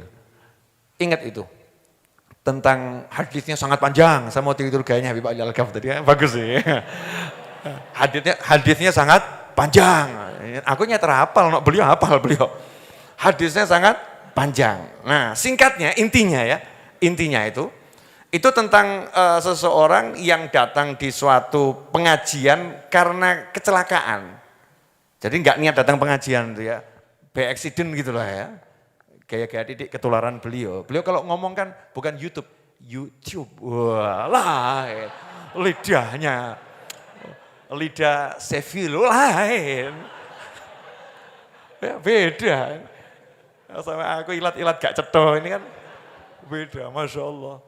Ingat itu. Tentang hadisnya sangat panjang, saya mau tidur gayanya Habib Ali Al-Ghaf tadi ya, bagus sih. Hadisnya sangat panjang. Aku terhafal, beliau hafal beliau. Hadisnya sangat panjang. Nah, singkatnya intinya itu tentang seseorang yang datang di suatu pengajian karena kecelakaan. Jadi nggak niat datang pengajian itu ya, by accident gitulah ya. Gaya-gaya Didik ketularan beliau. Beliau kalau ngomong kan bukan YouTube. Wah, lidahnya. Lidah Seville lain. Ya, beda. Sama aku ilat-ilat gak ceto ini kan beda, Masya Allah.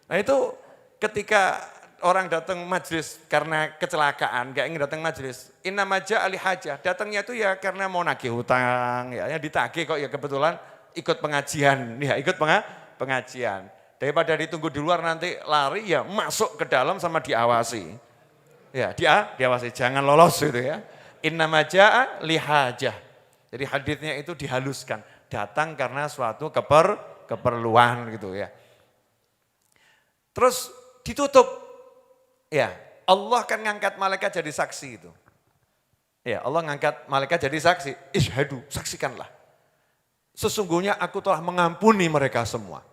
Nah itu ketika orang datang majelis karena kecelakaan, gak ingin datang majelis. Inna maja ali hajah, datangnya itu ya karena mau nagih hutang, ya ditagih kok ya kebetulan ikut pengajian, pengajian. Daripada ditunggu di luar nanti lari ya masuk ke dalam sama diawasi. Ya diawasi, jangan lolos gitu ya. Inna maja li hajah. Jadi hadisnya itu dihaluskan, datang karena suatu keperluan gitu ya. Terus ditutup, ya Allah kan ngangkat malaikat jadi saksi itu. Ya Allah ngangkat malaikat jadi saksi, ishadu, saksikanlah. Sesungguhnya aku telah mengampuni mereka semua.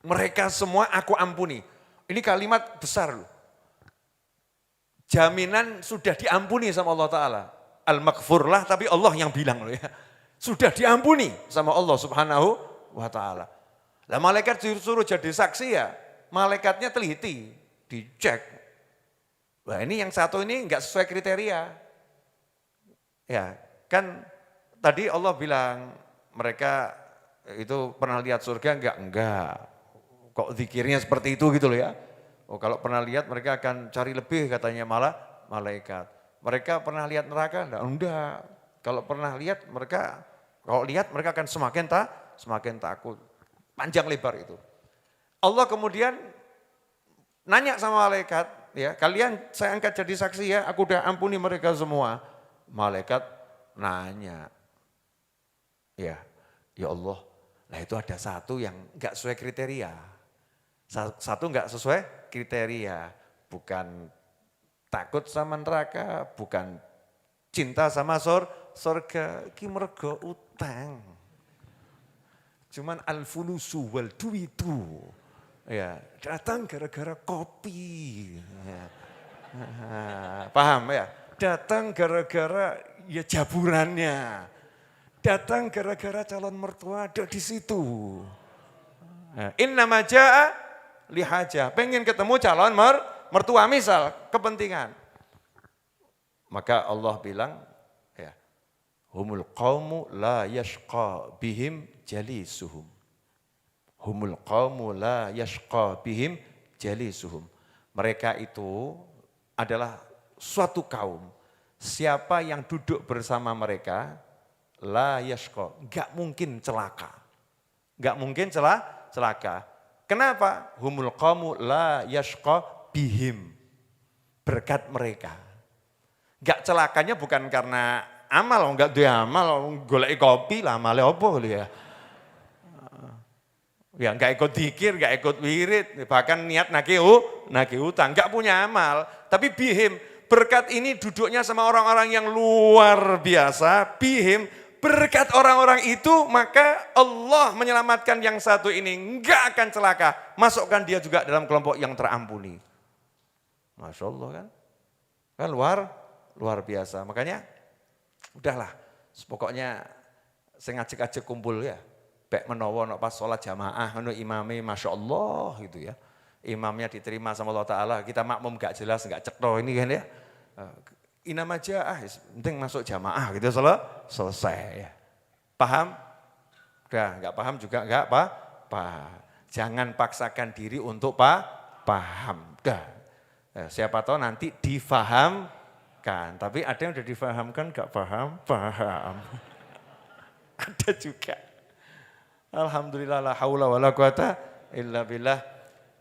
Mereka semua aku ampuni. Ini kalimat besar loh. Jaminan sudah diampuni sama Allah Ta'ala. Al-Maghfur lah, tapi Allah yang bilang loh ya. Sudah diampuni sama Allah Subhanahu wa Ta'ala. Lah malaikat disuruh jadi saksi ya, malaikatnya teliti, dicek. Wah ini yang satu ini enggak sesuai kriteria. Ya, kan tadi Allah bilang mereka itu pernah lihat surga enggak. Kok zikirnya seperti itu gitu loh ya. Oh kalau pernah lihat mereka akan cari lebih katanya malah malaikat. Mereka pernah lihat neraka enggak. Kalau pernah lihat mereka akan semakin takut. Panjang lebar itu. Allah kemudian nanya sama malaikat, ya kalian saya angkat jadi saksi ya, aku udah ampuni mereka semua. Malaikat nanya, ya Allah, nah itu ada satu yang enggak sesuai kriteria. Satu enggak sesuai kriteria, bukan takut sama neraka, bukan cinta sama surga, ki mergo utang. Cuman al-fulusu wal duwitu. Ya, datang gara-gara kopi. Ya. Paham ya? Datang gara-gara ya jaburannya. Datang gara-gara calon mertua ada di situ. Inna maja'a lihajah, pengen ketemu calon mertua misal, kepentingan. Maka Allah bilang, ya, humul qawmu la yashqa bihim jalisuhum. Humul qawmu la yashqa bihim jalisuhum. Mereka itu adalah suatu kaum, siapa yang duduk bersama mereka, la yashqa, enggak mungkin celaka. Enggak mungkin celaka. Kenapa? Humul qawmu la yashqa bihim. Berkat mereka. Enggak celakanya bukan karena amal, enggak dia amal, golek kopi lah, amale apa ya. Ya enggak ikut zikir, enggak ikut wirid, bahkan niat nagih utang, enggak punya amal. Tapi bihim, berkat ini duduknya sama orang-orang yang luar biasa, bihim, berkat orang-orang itu maka Allah menyelamatkan yang satu ini, enggak akan celaka. Masukkan dia juga dalam kelompok yang terampuni. Masya Allah kan? Kan luar biasa. Makanya udahlah, pokoknya saya ngajak-ngajak kumpul ya. Baik menawa pas sholat jamaah, imami Masya Allah gitu ya. Imamnya diterima sama Allah Ta'ala, kita makmum gak jelas, gak cekno ini kan ya. Inam aja, penting masuk jamaah gitu selesai ya. Paham? Udah, enggak paham juga enggak paham. Jangan paksakan diri untuk paham. Udah. Ya, siapa tahu nanti difahamkan, tapi ada yang udah difahamkan enggak paham. Ada juga. Alhamdulillah la haula wala quwata illa billah.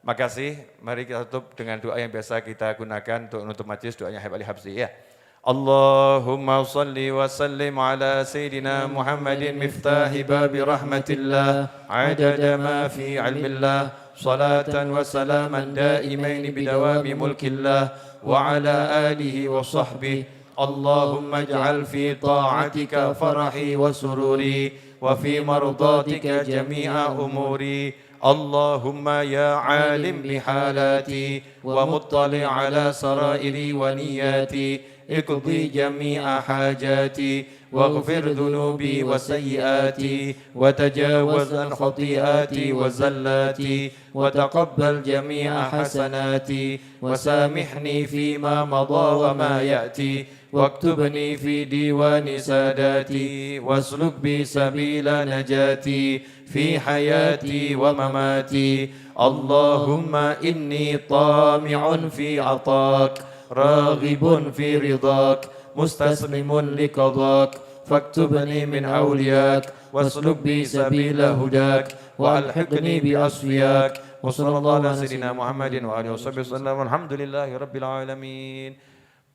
Makasih. Mari kita tutup dengan doa yang biasa kita gunakan untuk menutup majlis, doanya Habib Ali Habsyi ya. Allahumma salli wa sallim ala Sayyidina Muhammadin miftahi babi rahmatillah adada ma fi ilmillah salatan wa salaman daimain bidawami mulkillah wa ala alihi wa sahbihi Allahumma ij'al fi ta'atika farahi wa sururi wa fi mardatika jami'a umuri Allahumma ya alim bihalati wa muttali ala sarairi wa niyati اقضي جميع حاجاتي واغفر ذنوبي وسيئاتي وتجاوز عن خطيئاتي وزلاتي وتقبل جميع حسناتي وسامحني فيما مضى وما يأتي واكتبني في ديوان ساداتي واسلك بي سبيل نجاتي في حياتي ومماتي اللهم إني طامع في عطاك راغب في رضاك مستسلم لقضاك فاكتبني من أولياك واسلك بي سبيل هداك وألحقني بأصفياك وصلى الله على سيدنا محمد وآله وصحبه وسلم والحمد لله رب العالمين.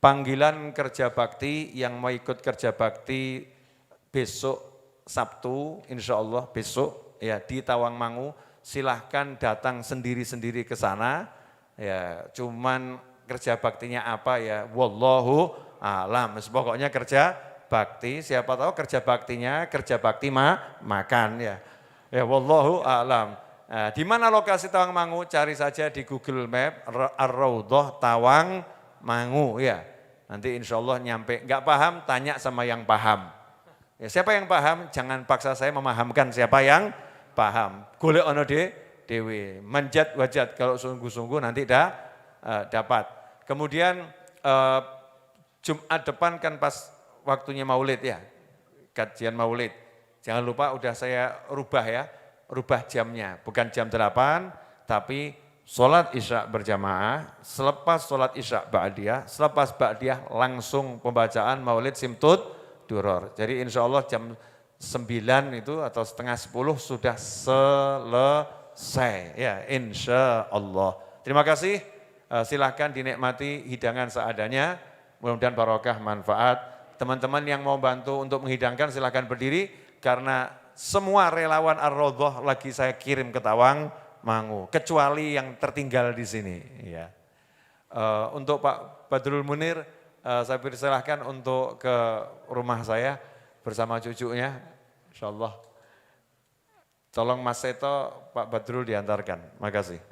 Panggilan kerja bakti yang mau ikut kerja bakti besok Sabtu, insya Allah besok ya di Tawangmangu, silahkan datang sendiri-sendiri ke sana ya, cuman kerja baktinya apa ya, wallahu alam. Pokoknya kerja bakti, siapa tahu kerja baktinya kerja bakti makan ya. Ya wallahu alam. Nah, di mana lokasi Tawangmangu? Cari saja di Google Map Ar-Raudhah Tawangmangu ya. Nanti insya Allah nyampe. Enggak paham, tanya sama yang paham. Ya, siapa yang paham? Jangan paksa saya memahamkan siapa yang paham. Golek ono dewe, manjat wajat, kalau sungguh-sungguh nanti dapat. Kemudian Jumat depan kan pas waktunya maulid ya, kajian maulid. Jangan lupa udah saya rubah jamnya, bukan jam 8, tapi sholat isya berjamaah, selepas sholat isya ba'diyah, selepas ba'diyah langsung pembacaan maulid simtud duror. Jadi insya Allah jam 9 itu atau setengah 10 sudah selesai ya, insya Allah. Terima kasih. Silahkan dinikmati hidangan seadanya, mudah-mudahan barokah manfaat. Teman-teman yang mau bantu untuk menghidangkan silahkan berdiri, karena semua relawan Ar-Raudhah lagi saya kirim ke Tawangmangu, kecuali yang tertinggal di sini. Ya. Untuk Pak Badrul Munir, saya persilahkan untuk ke rumah saya bersama cucunya, insya Allah. Tolong Mas Seto, Pak Badrul diantarkan, makasih.